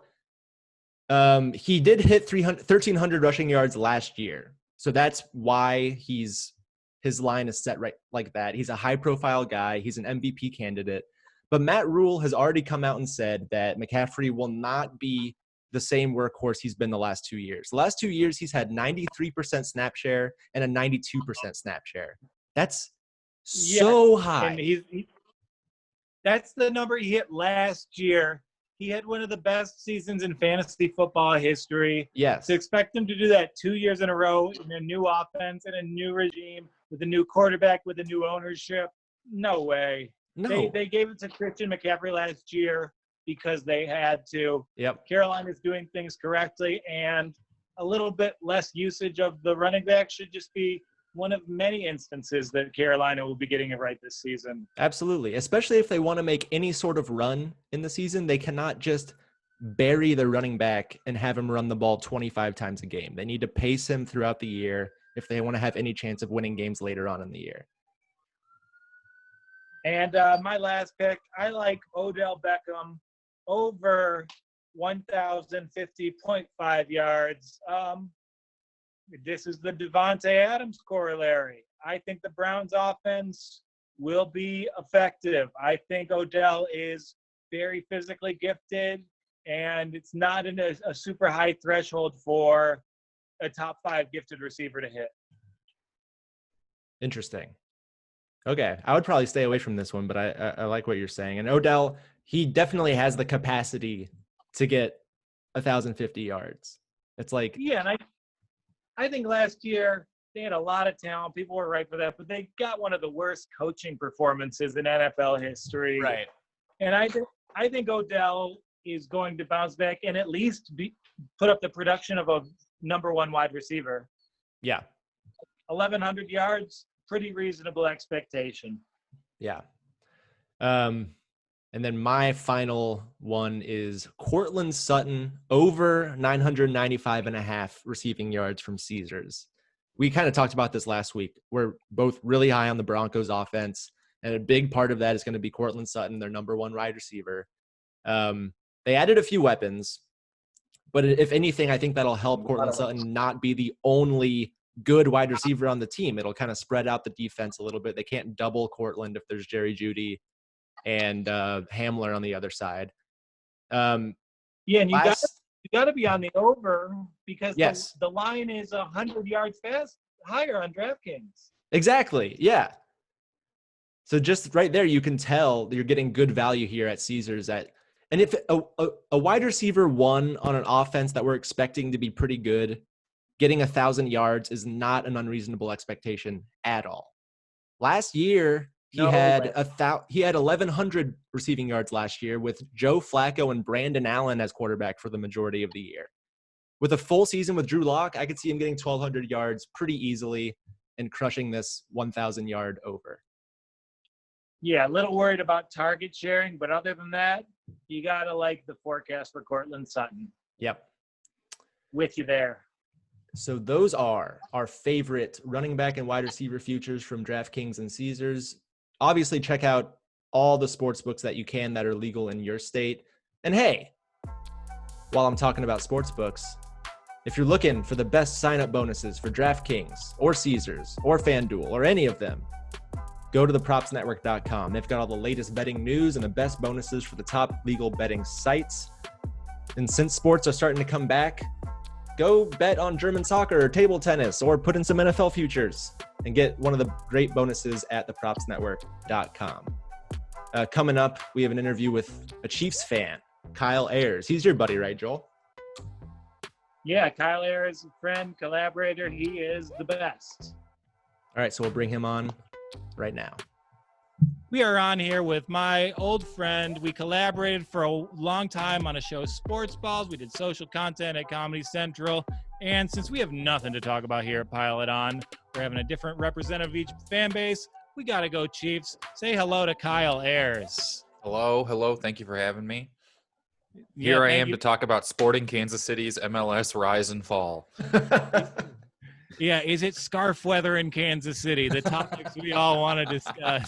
he did hit 1,300 rushing yards last year. So that's why his line is set right like that. He's a high profile guy. He's an MVP candidate. But Matt Rule has already come out and said that McCaffrey will not be the same workhorse he's been the last 2 years. The last 2 years, he's had 93% snap share and a 92% snap share. That's so high. And that's the number he hit last year. He had one of the best seasons in fantasy football history. Yes. To expect him to do that 2 years in a row in a new offense and a new regime with a new quarterback, with a new ownership, no way. No. They gave it to Christian McCaffrey last year because they had to. Yep. Carolina's doing things correctly, and a little bit less usage of the running back should just be one of many instances that Carolina will be getting it right this season. Absolutely. Especially if they want to make any sort of run in the season, they cannot just bury the running back and have him run the ball 25 times a game. They need to pace him throughout the year if they want to have any chance of winning games later on in the year. And my last pick, I like Odell Beckham over 1,050.5 yards. This is the Devontae Adams corollary. I think the Browns offense will be effective. I think Odell is very physically gifted, and it's not in a super high threshold for a top 5 gifted receiver to hit. Interesting. Okay. I would probably stay away from this one, but I like what you're saying. And Odell, he definitely has the capacity to get 1,050 yards. It's like, yeah, and I think last year they had a lot of talent. People were right for that, but they got one of the worst coaching performances in NFL history. right. And I think Odell is going to bounce back and at least put up the production of a number 1 wide receiver. Yeah. 1,100 yards, pretty reasonable expectation. Yeah. And then my final one is Cortland Sutton over 995.5 receiving yards from Caesars. We kind of talked about this last week. We're both really high on the Broncos offense, and a big part of that is going to be Cortland Sutton, their number 1 wide receiver. They added a few weapons, But if anything, I think that'll help Cortland Sutton not be the only good wide receiver on the team. It'll kind of spread out the defense a little bit. They can't double Cortland if there's Jerry Jeudy and Hamler on the other side. And you got to be on the over because the line is 100 yards higher on DraftKings. Exactly. Yeah. So just right there, you can tell you're getting good value here at Caesars. And if a wide receiver 1 on an offense that we're expecting to be pretty good, getting 1,000 yards is not an unreasonable expectation at all. Last year, he had 1,100 receiving yards last year with Joe Flacco and Brandon Allen as quarterback for the majority of the year. With a full season with Drew Lock, I could see him getting 1,200 yards pretty easily and crushing this 1,000 yard over. Yeah, a little worried about target sharing, but other than that, you got to like the forecast for Cortland Sutton. Yep. With you there. So those are our favorite running back and wide receiver futures from DraftKings and Caesars. Obviously, check out all the sports books that you can that are legal in your state. And hey, while I'm talking about sports books, if you're looking for the best sign-up bonuses for DraftKings or Caesars or FanDuel or any of them, go to thepropsnetwork.com. They've got all the latest betting news and the best bonuses for the top legal betting sites. And since sports are starting to come back, go bet on German soccer or table tennis or put in some NFL futures and get one of the great bonuses at thepropsnetwork.com. Coming up, we have an interview with a Chiefs fan, Kyle Ayers. He's your buddy, right, Joel? Yeah, Kyle Ayers, friend, collaborator. He is the best. All right, so we'll bring him on right now. We are on here with my old friend. We collaborated for a long time on a show, Sports Balls. We did social content at Comedy Central. And since we have nothing to talk about here at Pile It On, we're having a different representative of each fan base. We got to go Chiefs. Say hello to Kyle Ayers. Hello. Thank you for having me. Here I am to talk about Sporting Kansas City's MLS rise and fall. Yeah, is it scarf weather in Kansas City? The topics we all want to discuss.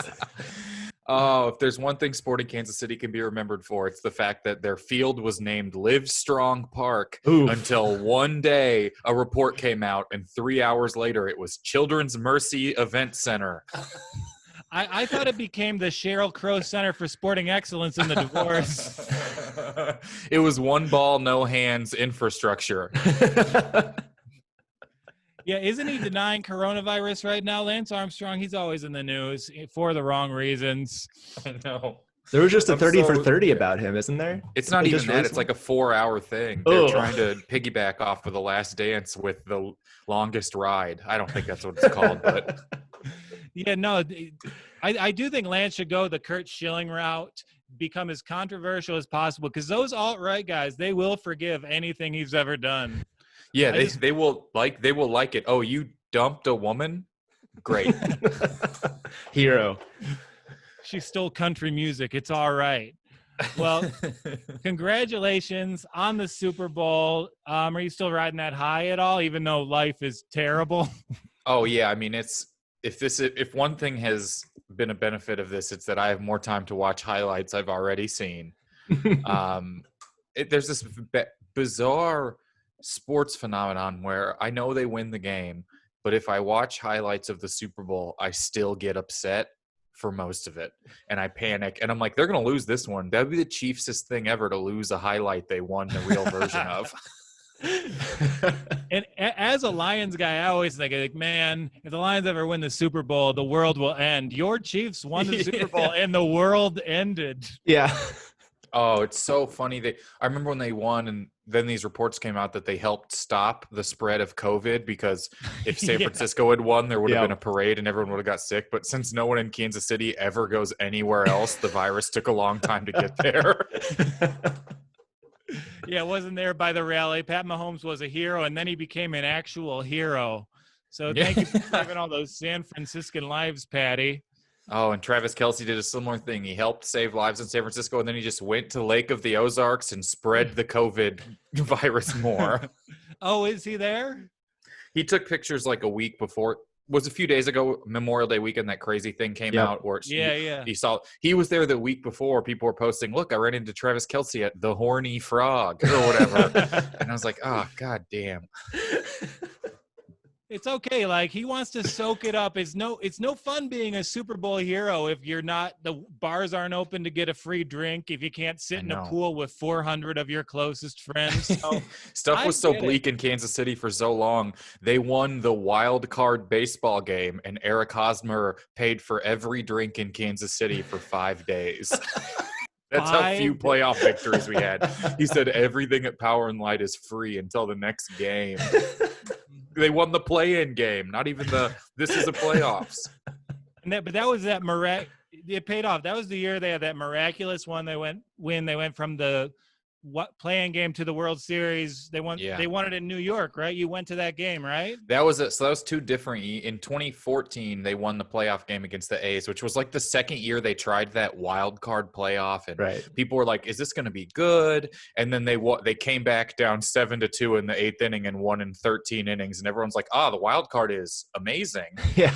Oh, if there's one thing Sporting Kansas City can be remembered for, it's the fact that their field was named Live Strong Park until one day a report came out, and 3 hours later it was Children's Mercy Event Center. I thought it became the Sheryl Crow Center for Sporting Excellence in the divorce. It was one ball, no hands infrastructure. Yeah, isn't he denying coronavirus right now, Lance Armstrong? He's always in the news for the wrong reasons. I know. There was just a 30 for 30 about him, isn't there? It's not even that. It's like a 4-hour thing. They're trying to piggyback off of The Last Dance with The Longest Ride. I don't think that's what it's called, but... Yeah, no, I do think Lance should go the Kurt Schilling route, become as controversial as possible, because those alt-right guys, they will forgive anything he's ever done. Yeah, they will like it. Oh, you dumped a woman? Great. Hero. She stole country music. It's all right. Well, congratulations on the Super Bowl. Are you still riding that high at all, even though life is terrible? Oh yeah, I mean if one thing has been a benefit of this, it's that I have more time to watch highlights I've already seen. There's this bizarre sports phenomenon where I know they win the game, but if I watch highlights of the Super Bowl, I still get upset for most of it, and I panic, and I'm like, they're going to lose this one. That'd be the Chiefs' thing ever, to lose a highlight they won the real version of. And as a Lions guy, I always think, like, man, if the Lions ever win the Super Bowl, the world will end. Your Chiefs won the Super Bowl, and the world ended. Yeah. Oh, it's so funny. I remember when they won, and then these reports came out that they helped stop the spread of COVID, because if San Francisco had won, there would have been a parade and everyone would have got sick. But since no one in Kansas City ever goes anywhere else, the virus took a long time to get there. Yeah, wasn't there by the rally. Pat Mahomes was a hero, and then he became an actual hero. So thank you for saving all those San Franciscan lives, Patty. Oh, and Travis Kelce did a similar thing. He helped save lives in San Francisco, and then he just went to Lake of the Ozarks and spread the COVID virus more. Oh, is he there? He took pictures like a week before was a few days ago, Memorial Day weekend, that crazy thing came out where he was there the week before. People were posting, look, I ran into Travis Kelce at the Horny Frog or whatever. And I was like, oh, God damn. It's okay. Like, he wants to soak it up. It's no fun being a Super Bowl hero if you're not, the bars aren't open to get a free drink, if you can't sit in a pool with 400 of your closest friends. So Stuff was so bleak in Kansas City for so long. They won the wild card baseball game, and Eric Hosmer paid for every drink in Kansas City for 5 days. That's how few playoff victories we had. He said everything at Power and Light is free until the next game. They won the play-in game, not even this is the playoffs. But that was it paid off. That was the year they had that miraculous one. They went from the play-in game to the World Series. They won. Yeah. They won it in New York, right? You went to that game, right? That was it. So that was two different. In 2014, they won the playoff game against the A's, which was like the second year they tried that wild card playoff, and people were like, "Is this going to be good?" And then they came back down 7-2 in the 8th inning and won in 13 innings, and everyone's like, "Ah, the wild card is amazing." Yeah.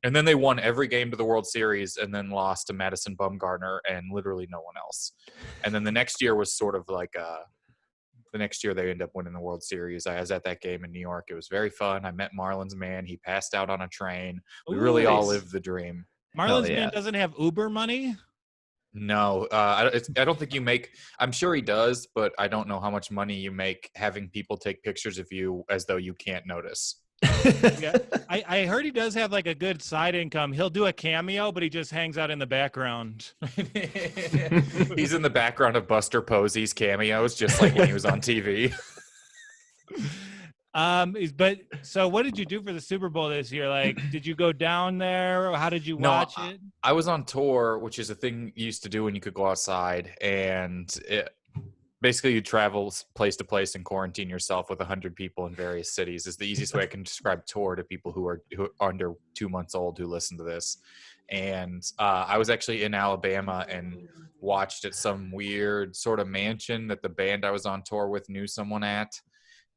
And then they won every game to the World Series and then lost to Madison Bumgarner and literally no one else. And then the next year was sort of like the next year they ended up winning the World Series. I was at that game in New York. It was very fun. I met Marlins man. He passed out on a train. We really all lived the dream. Marlins man doesn't have Uber money? No, I don't think you make – I'm sure he does, but I don't know how much money you make having people take pictures of you as though you can't notice. Yeah, I heard he does have like a good side income. He'll do a cameo, but he just hangs out in the background. He's in the background of Buster Posey's cameos, just like when he was on TV. But so what did you do for the Super Bowl this year? Like, did you go down there? How did you watch it? I was on tour, which is a thing you used to do when you could go outside, and basically you travel place to place and quarantine yourself with 100 people in various cities is the easiest way I can describe tour to people who are under 2 months old who listen to this. And I was actually in Alabama and watched at some weird sort of mansion that the band I was on tour with knew someone at.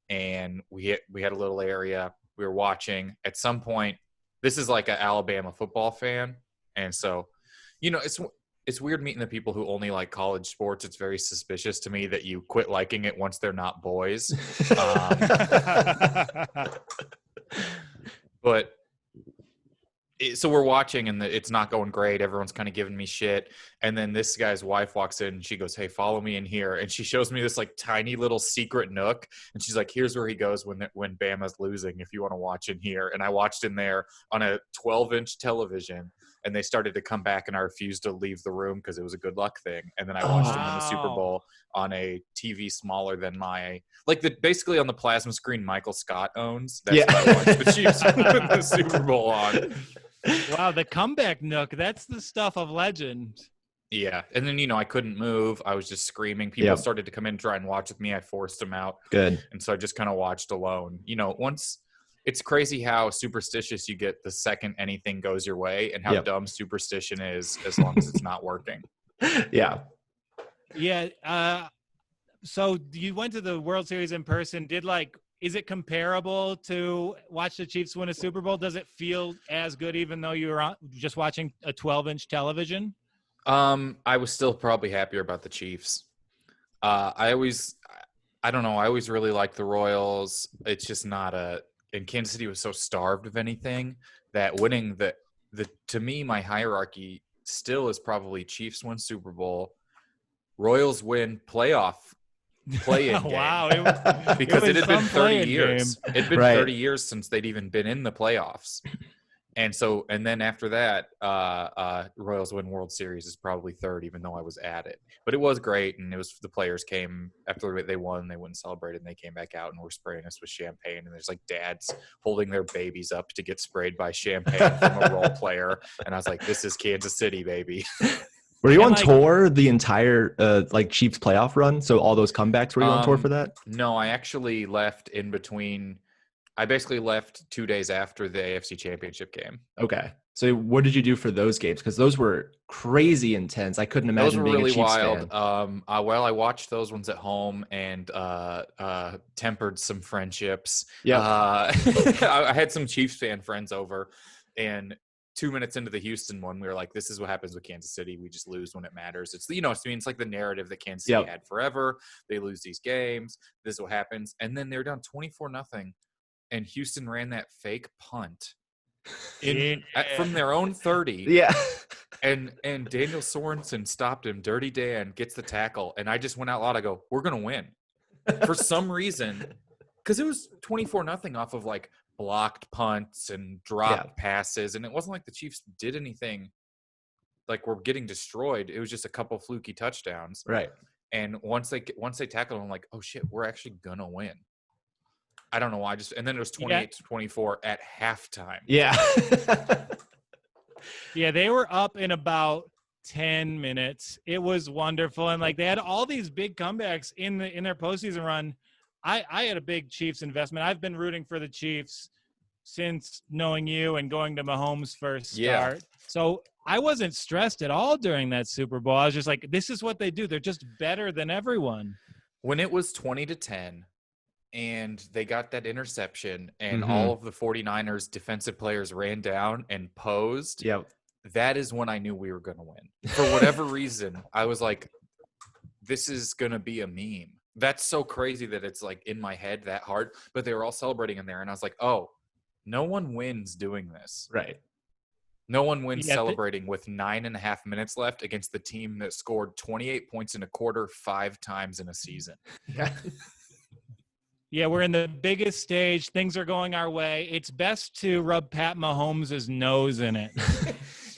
And we had a little area we were watching. At some point, this is like an Alabama football fan. And so, it's weird meeting the people who only like college sports. It's very suspicious to me that you quit liking it once they're not boys. So we're watching and it's not going great. Everyone's kind of giving me shit. And then this guy's wife walks in and she goes, "Hey, follow me in here." And she shows me this like tiny little secret nook. And she's like, "Here's where he goes when Bama's losing, if you want to watch in here." And I watched in there on a 12-inch television. And they started to come back, and I refused to leave the room because it was a good luck thing. And then I watched them in the Super Bowl on a TV smaller than basically on the plasma screen Michael Scott owns. That's what I watched the Chiefs win the Super Bowl on. Wow, the comeback nook, that's the stuff of legend. Yeah, and then, I couldn't move. I was just screaming. People started to come in and try and watch with me. I forced them out. Good. And so I just kind of watched alone. Once – it's crazy how superstitious you get the second anything goes your way and how dumb superstition is as long as it's not working. Yeah. Yeah. So you went to the World Series in person. Is it comparable to watch the Chiefs win a Super Bowl? Does it feel as good even though you were just watching a 12-inch television? I was still probably happier about the Chiefs. I don't know. I always really liked the Royals. It's just not and Kansas City was so starved of anything that winning to me, my hierarchy still is probably Chiefs win Super Bowl, Royals win play-in game. Wow. Because it had been 30 years. It'd been 30 years since they'd even been in the playoffs. And then after that, Royals win World Series is probably third, even though I was at it. But it was great, and the players came after they won. They went and celebrated, and they came back out and were spraying us with champagne. And there's like dads holding their babies up to get sprayed by champagne from a role player. And I was like, "This is Kansas City, baby." Were you on tour the entire Chiefs playoff run? So all those comebacks, were you on tour for that? No, I actually left in between. I basically left 2 days after the AFC Championship game. Okay. So what did you do for those games? Because those were crazy intense. I couldn't Those imagine were being really a Chiefs wild. fan. Well, I watched those ones at home and tempered some friendships. Yep. I had some Chiefs fan friends over, and 2 minutes into the Houston one, we were like, "This is what happens with Kansas City. We just lose when it matters." It's it's like the narrative that Kansas City Yep. had forever. They lose these games. This is what happens, and then they're down 24-0, and Houston ran that fake punt from their own 30. Yeah. And Daniel Sorensen stopped him. Dirty Dan gets the tackle. And I just went out loud. I go, we're going to win. For some reason, because it was 24-0 off of like blocked punts and dropped passes. And it wasn't like the Chiefs did anything like we're getting destroyed. It was just a couple fluky touchdowns. Right. And once they tackled, I'm like, oh shit, we're actually going to win. I don't know why. And then it was 28-24 at halftime. Yeah. Yeah, they were up in about 10 minutes. It was wonderful. And like they had all these big comebacks in their postseason run. I had a big Chiefs investment. I've been rooting for the Chiefs since knowing you and going to Mahomes' first start. Yeah. So I wasn't stressed at all during that Super Bowl. I was just like, this is what they do. They're just better than everyone. When it was 20-10 and they got that interception and all of the 49ers defensive players ran down and posed, that is when I knew we were going to win. For whatever reason, I was like, this is going to be a meme. That's so crazy that it's like in my head that hard, but they were all celebrating in there. And I was like, oh, no one wins doing this. Right. No one wins celebrating with 9.5 minutes left against the team that scored 28 points in a quarter 5 times in a season. Yeah. Yeah, we're in the biggest stage. Things are going our way. It's best to rub Pat Mahomes' nose in it.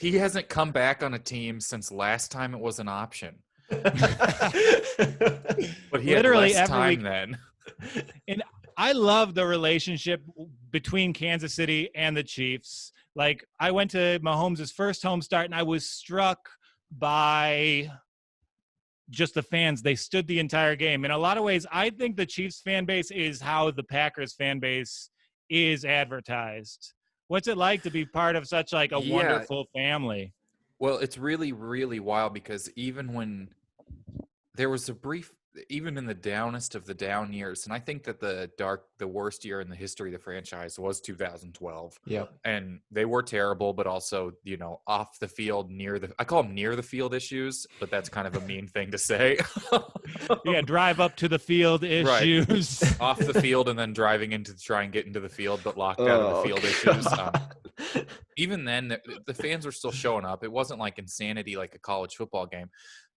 He hasn't come back on a team since last time it was an option. But he Literally had less every time week. then. And I love the relationship between Kansas City and the Chiefs. Like, I went to Mahomes' first home start, and I was struck by just the fans. They stood the entire game. In a lot of ways, I think the Chiefs fan base is how the Packers fan base is advertised. What's it like to be part of such like a wonderful family? Well, it's really, really wild because even when there was a brief, even in the downest of the down years, and I think that the worst year in the history of the franchise was 2012. Yep. And they were terrible, but also, off the field, I call them near the field issues, but that's kind of a mean thing to say. Yeah, drive up to the field issues. Right. Off the field and then driving in to try and get into the field, but locked out of the field issues. Even then, the fans were still showing up. It wasn't like insanity like a college football game.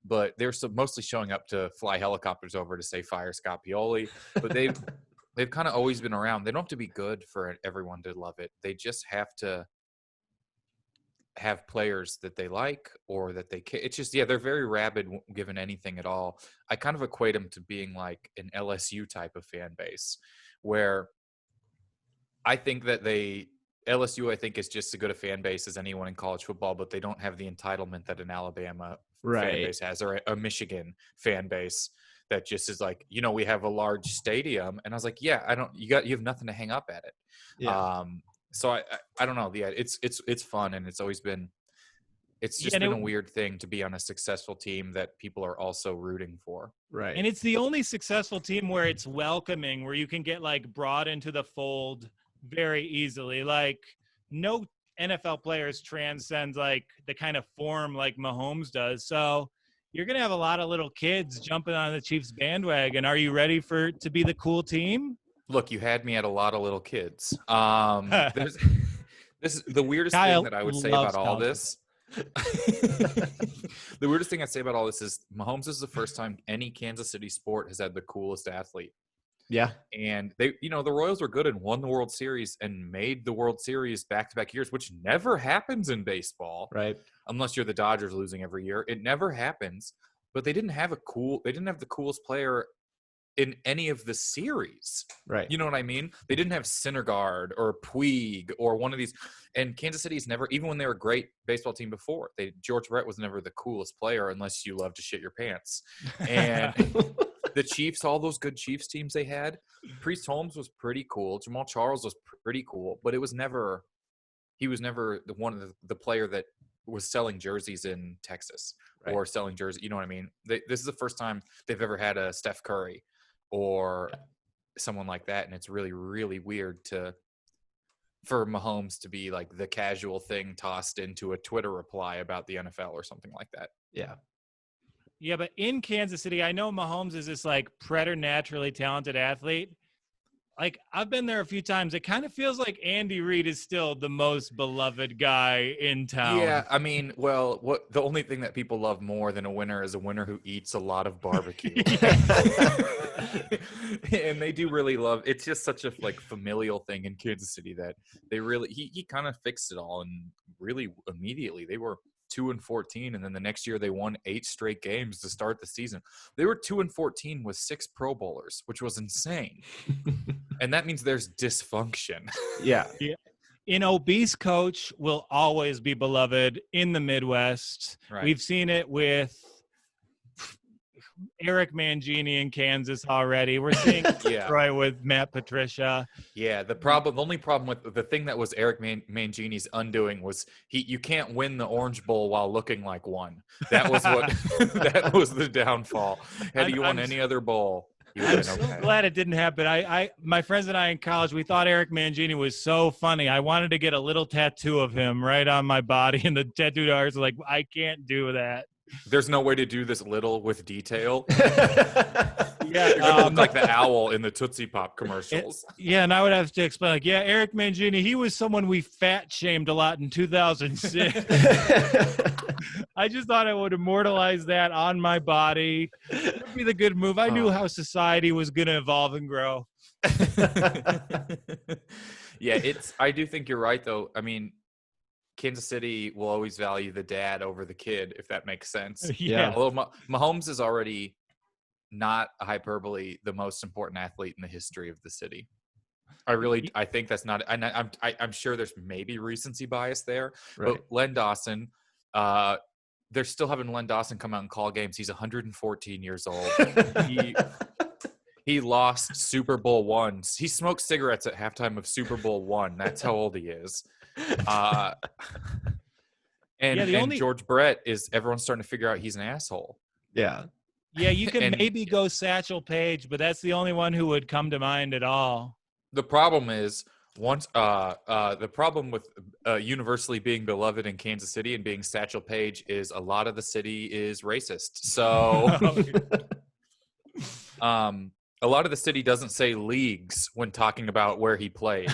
But they're mostly showing up to fly helicopters over to say fire Scott Pioli. But they've kind of always been around. They don't have to be good for everyone to love it. They just have to have players that they like or that they can. It's just, they're very rabid given anything at all. I kind of equate them to being like an LSU type of fan base where I think that LSU, I think, is just as good a fan base as anyone in college football, but they don't have the entitlement that an Alabama fan base has, or a Michigan fan base that just is like, we have a large stadium. And I was like, you have nothing to hang up at it. Yeah. So I don't know. Yeah, it's fun, and it's always been. It's just been a weird thing to be on a successful team that people are also rooting for. Right. And it's the only successful team where it's welcoming, where you can get like brought into the fold very easily. Like, no NFL players transcend like the kind of form like Mahomes does. So you're going to have a lot of little kids jumping on the Chiefs bandwagon. Are you ready to be the cool team? Look, you had me at a lot of little kids. This is the weirdest thing that I would say about all this. The weirdest thing I'd say about all this is Mahomes is the first time any Kansas City sport has had the coolest athlete. Yeah. And they, the Royals were good and won the World Series and made the World Series back-to-back years, which never happens in baseball. Right. Unless you're the Dodgers losing every year. It never happens. But they didn't have the coolest player in any of the series. Right. You know what I mean? They didn't have Syndergaard or Puig or one of these. And Kansas City's never, even when they were a great baseball team before, George Brett was never the coolest player unless you love to shit your pants. And the Chiefs, all those good Chiefs teams they had. Priest Holmes was pretty cool. Jamal Charles was pretty cool, but he was never the one of the player that was selling jerseys in Texas or selling jerseys. You know what I mean? This is the first time they've ever had a Steph Curry or someone like that, and it's really, really weird for Mahomes to be like the casual thing tossed into a Twitter reply about the NFL or something like that. Yeah. Yeah, but in Kansas City, I know Mahomes is this like preternaturally talented athlete. Like, I've been there a few times. It kind of feels like Andy Reid is still the most beloved guy in town. Yeah, I mean, well, the only thing that people love more than a winner is a winner who eats a lot of barbecue. And they do really love. It's just such a like familial thing in Kansas City that they really he kind of fixed it all, and really immediately they were 2-14, and then the next year they won 8 straight games to start the season. They were 2-14 with 6 Pro Bowlers, which was insane. And that means there's dysfunction. Yeah. An obese coach will always be beloved in the Midwest. Right. We've seen it with Eric Mangini in Kansas already. We're seeing Troy with Matt Patricia. Yeah, the only problem with the thing that was Eric Mangini's undoing was you can't win the Orange Bowl while looking like one. That was what that was the downfall. Had you won any other bowl, I'm so glad it didn't happen. My friends and I in college, we thought Eric Mangini was so funny. I wanted to get a little tattoo of him right on my body, and the tattooed artist was like, I can't do that. There's no way to do this little with detail. Yeah, you're gonna look like the owl in the Tootsie Pop commercials. And I would have to explain, like, Eric Mangini, he was someone we fat shamed a lot in 2006. I just thought I would immortalize that on my body. It would be the good move. I knew how society was going to evolve and grow. Yeah, I do think you're right, though. I mean, Kansas City will always value the dad over the kid, if that makes sense. Yeah. Although Mahomes is already, not a hyperbole, the most important athlete in the history of the city. I think that's not, and I'm sure there's maybe recency bias there, Right. but Len Dawson, they're still having Len Dawson come out and call games. He's 114 years old. He lost Super Bowl I. He smoked cigarettes at halftime of Super Bowl I. That's how old he is. And George Brett is, everyone's starting to figure out he's an asshole. Yeah. Yeah, you can maybe go Satchel Paige, but that's the only one who would come to mind at all. The problem is the problem with universally being beloved in Kansas City and being Satchel Paige is a lot of the city is racist. So a lot of the city doesn't say leagues when talking about where he played.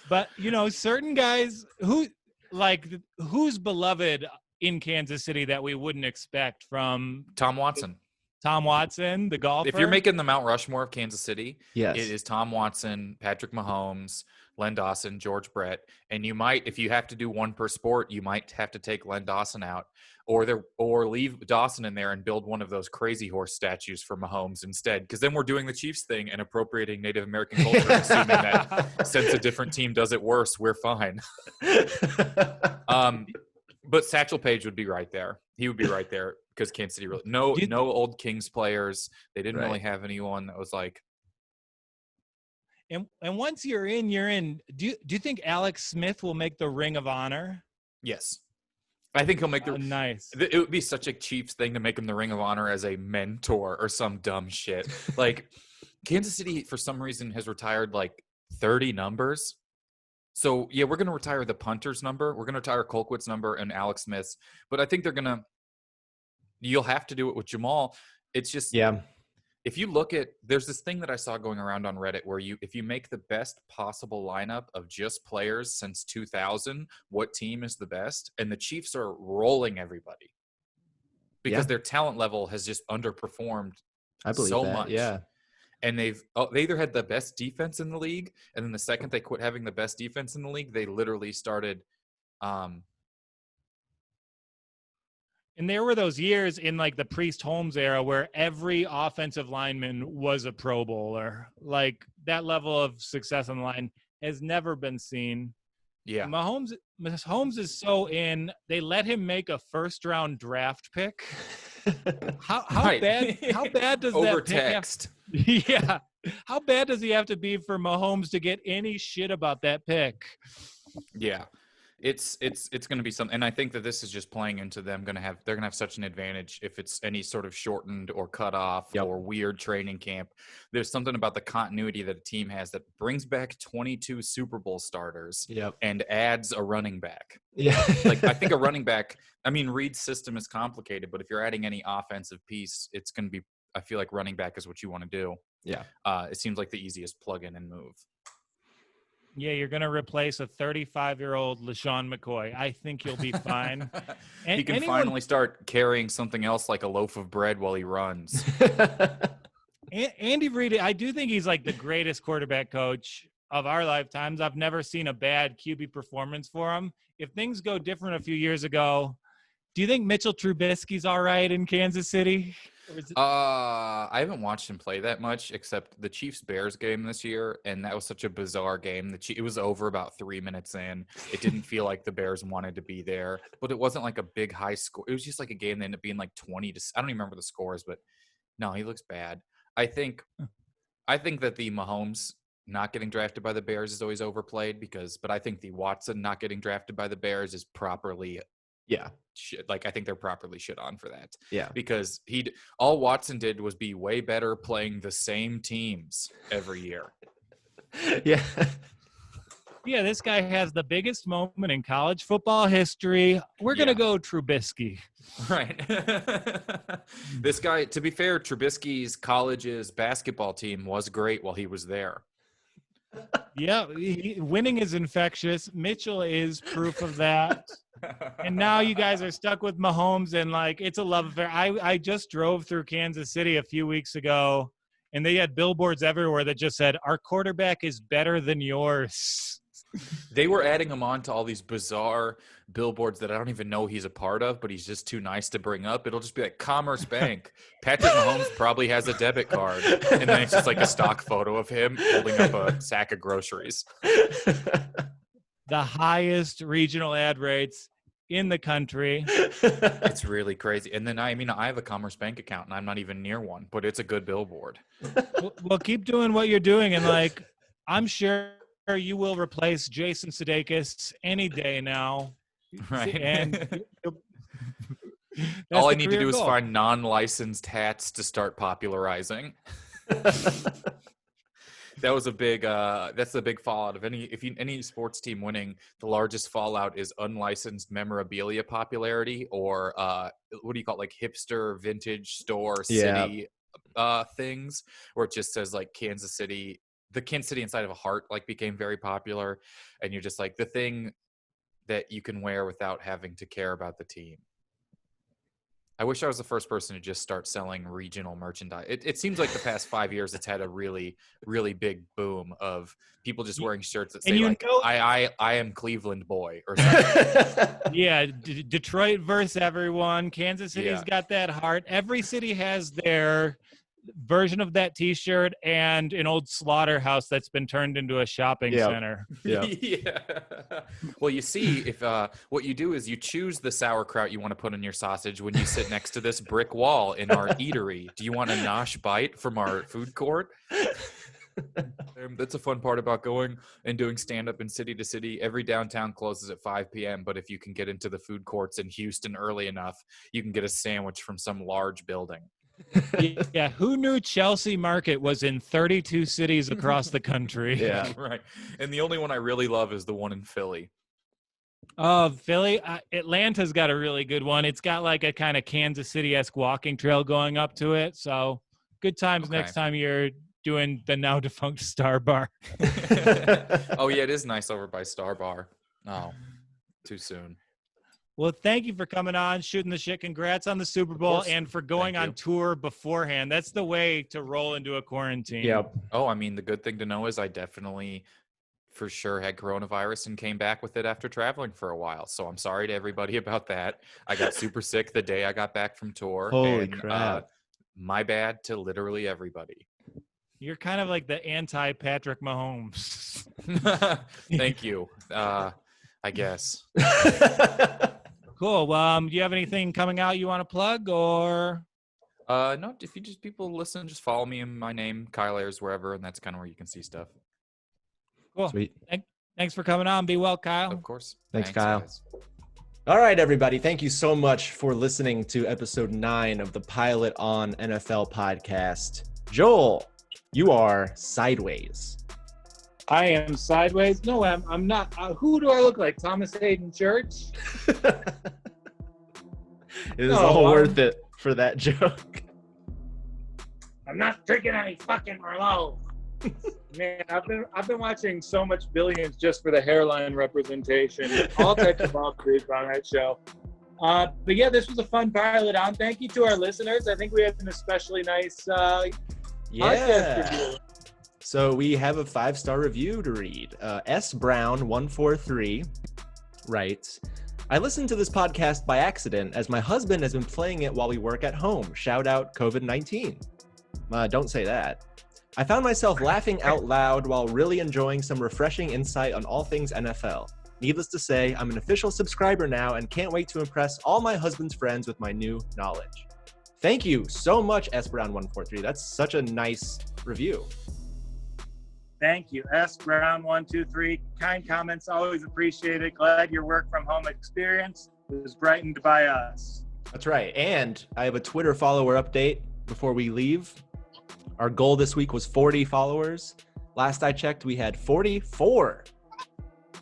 But certain guys who's beloved in Kansas City that we wouldn't expect from Tom Watson. Tom Watson, the golfer. If you're making the Mount Rushmore of Kansas City, yes, it is Tom Watson, Patrick Mahomes, Len Dawson, George Brett, and you might, if you have to do one per sport, you might have to take Len Dawson out, or leave Dawson in there and build one of those crazy horse statues for Mahomes instead, because then we're doing the Chiefs thing and appropriating Native American culture, assuming that since a different team does it worse, we're fine. But Satchel Paige would be right there. He would be right there because Kansas City really no old Kings players. They didn't really have anyone that was like. And once you're in, you're in. Do you think Alex Smith will make the Ring of Honor? Yes, I think he'll make the nice. It would be such a Chiefs thing to make him the Ring of Honor as a mentor or some dumb shit. Like Kansas City, for some reason, has retired like 30 numbers. So, yeah, we're going to retire the punter's number. We're going to retire Colquitt's number and Alex Smith's. But I think you'll have to do it with Jamal. It's just, if you look at, there's this thing that I saw going around on Reddit where if you make the best possible lineup of just players since 2000, what team is the best? And the Chiefs are rolling everybody because their talent level has just underperformed so much. Yeah. And they either had the best defense in the league, and then the second they quit having the best defense in the league, they literally started. And there were those years in like the Priest Holmes era where every offensive lineman was a Pro Bowler. Like that level of success on the line has never been seen. Yeah. Mahomes is so in. They let him make a first-round draft pick. How Right. bad does Over that pick have? text. Yeah. How bad does he have to be for Mahomes to get any shit about that pick? Yeah. It's going to be something, and I think that this is just playing into them they're going to have such an advantage if it's any sort of shortened or cut off or weird training camp. There's something about the continuity that a team has that brings back 22 Super Bowl starters and adds a running back. Yeah. Like, I think a running back, I mean, Reed's system is complicated, but if you're adding any offensive piece, it's going to be, I feel like running back is what you want to do. Yeah. It seems like the easiest plug in and move. Yeah, you're going to replace a 35-year-old LaShawn McCoy. I think you'll be fine. He can finally start carrying something else like a loaf of bread while he runs. Andy Reid, I do think he's like the greatest quarterback coach of our lifetimes. I've never seen a bad QB performance for him. If things go different a few years ago, do you think Mitchell Trubisky's all right in Kansas City? I haven't watched him play that much except the Chiefs-Bears game this year, and that was such a bizarre game. It was over about 3 minutes in. It didn't feel like the Bears wanted to be there, but it wasn't like a big high score. It was just like a game that ended up being like 20 to – I don't even remember the scores, but no, he looks bad. I think that the Mahomes not getting drafted by the Bears is always overplayed but I think the Watson not getting drafted by the Bears is properly – shit. Like, I think they're properly shit on for that. Yeah. Because all Watson did was be way better playing the same teams every year. Yeah. Yeah, this guy has the biggest moment in college football history. We're going to go Trubisky. Right. This guy, to be fair, Trubisky's college's basketball team was great while he was there. Yeah, winning is infectious. Mitchell is proof of that. And now you guys are stuck with Mahomes, and like it's a love affair. I just drove through Kansas City a few weeks ago, and they had billboards everywhere that just said, "Our quarterback is better than yours." They were adding him on to all these bizarre billboards that I don't even know he's a part of, but he's just too nice to bring up. It'll just be like Commerce Bank. Patrick Mahomes probably has a debit card. And then it's just like a stock photo of him holding up a sack of groceries. The highest regional ad rates in the country. It's really crazy. And then, I have a Commerce Bank account, and I'm not even near one, but it's a good billboard. Well, keep doing what you're doing, and like, I'm sure you will replace Jason Sudeikis any day now. Right. And all I need to do is find non-licensed hats to start popularizing. That was a big that's the big fallout of any sports team winning. The largest fallout is unlicensed memorabilia popularity, or what do you call it, like hipster vintage store city things, where it just says like Kansas City. The Kansas City inside of a heart like became very popular, and you're just like the thing that you can wear without having to care about the team. I wish I was the first person to just start selling regional merchandise. It seems like the past 5 years it's had a really, really big boom of people just wearing shirts that say like, I am Cleveland boy or something. Yeah, Detroit versus everyone. Kansas City's got that heart. Every city has their version of that T-shirt and an old slaughterhouse that's been turned into a shopping center. Yeah. Well, you see, if what you do is you choose the sauerkraut you want to put on your sausage when you sit next to this brick wall in our eatery. Do you want a nosh bite from our food court? That's a fun part about going and doing stand-up in city to city. Every downtown closes at 5 p.m., but if you can get into the food courts in Houston early enough, you can get a sandwich from some large building. Yeah, who knew Chelsea Market was in 32 cities across the country? Yeah, right. And the only one I really love is the one in Philly. Oh, Philly. Atlanta's got a really good one. It's got like a kind of Kansas City-esque walking trail going up to it. So good times next time you're doing the now defunct Star Bar. Oh, yeah, it is nice over by Star Bar. Oh, too soon. Well, thank you for coming on, shooting the shit. Congrats on the Super Bowl and for going on tour beforehand. That's the way to roll into a quarantine. Yep. Oh, I mean, the good thing to know is I definitely for sure had coronavirus and came back with it after traveling for a while. So I'm sorry to everybody about that. I got super sick the day I got back from tour. Holy crap. My bad to literally everybody. You're kind of like the anti-Patrick Mahomes. Thank you. I guess. Cool. Well, do you have anything coming out you want to plug, or? No, if you just people listen, just follow me and my name, Kyle Ayers, wherever, and that's kind of where you can see stuff. Cool. Sweet. Thanks for coming on. Be well, Kyle. Of course. Thanks, Kyle. Guys. All right, everybody. Thank you so much for listening to episode 9 of the Pilot on NFL podcast. Joel, you are sideways. I am sideways. No, I'm not. Who do I look like? Thomas Hayden Church? It is No, all I'm- worth it for that joke. I'm not drinking any fucking Merlot. Man, I've been watching so much Billions just for the hairline representation. All types of boundaries on that show. But yeah, this was a fun pilot on. Thank you to our listeners. I think we had an especially nice podcast Yeah. review. So we have a 5-star review to read. S Brown 143 writes, I listened to this podcast by accident as my husband has been playing it while we work at home. Shout out COVID-19. Don't say that. I found myself laughing out loud while really enjoying some refreshing insight on all things NFL. Needless to say, I'm an official subscriber now and can't wait to impress all my husband's friends with my new knowledge. Thank you so much, S Brown 143. That's such a nice review. Thank you. S Brown 123. Kind comments always appreciated. Glad your work from home experience was brightened by us. That's right. And I have a Twitter follower update before we leave. Our goal this week was 40 followers. Last I checked, we had 44.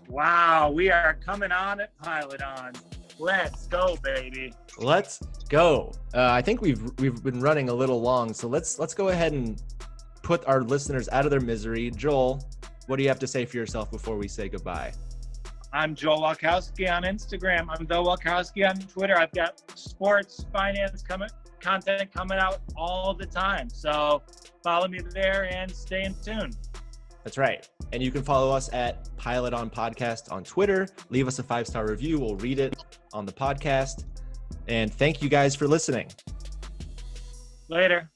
Wow, we are coming on at Pilot On. Let's go, baby. Let's go. I think we've been running a little long, so let's go ahead and put our listeners out of their misery. Joel, what do you have to say for yourself before we say goodbye? I'm Joel Walkowski on Instagram. I'm the Walkowski on Twitter. I've got sports, finance content coming out all the time. So follow me there and stay in tune. That's right. And you can follow us at Pilot on Podcast on Twitter. Leave us a 5-star review. We'll read it on the podcast. And thank you guys for listening. Later.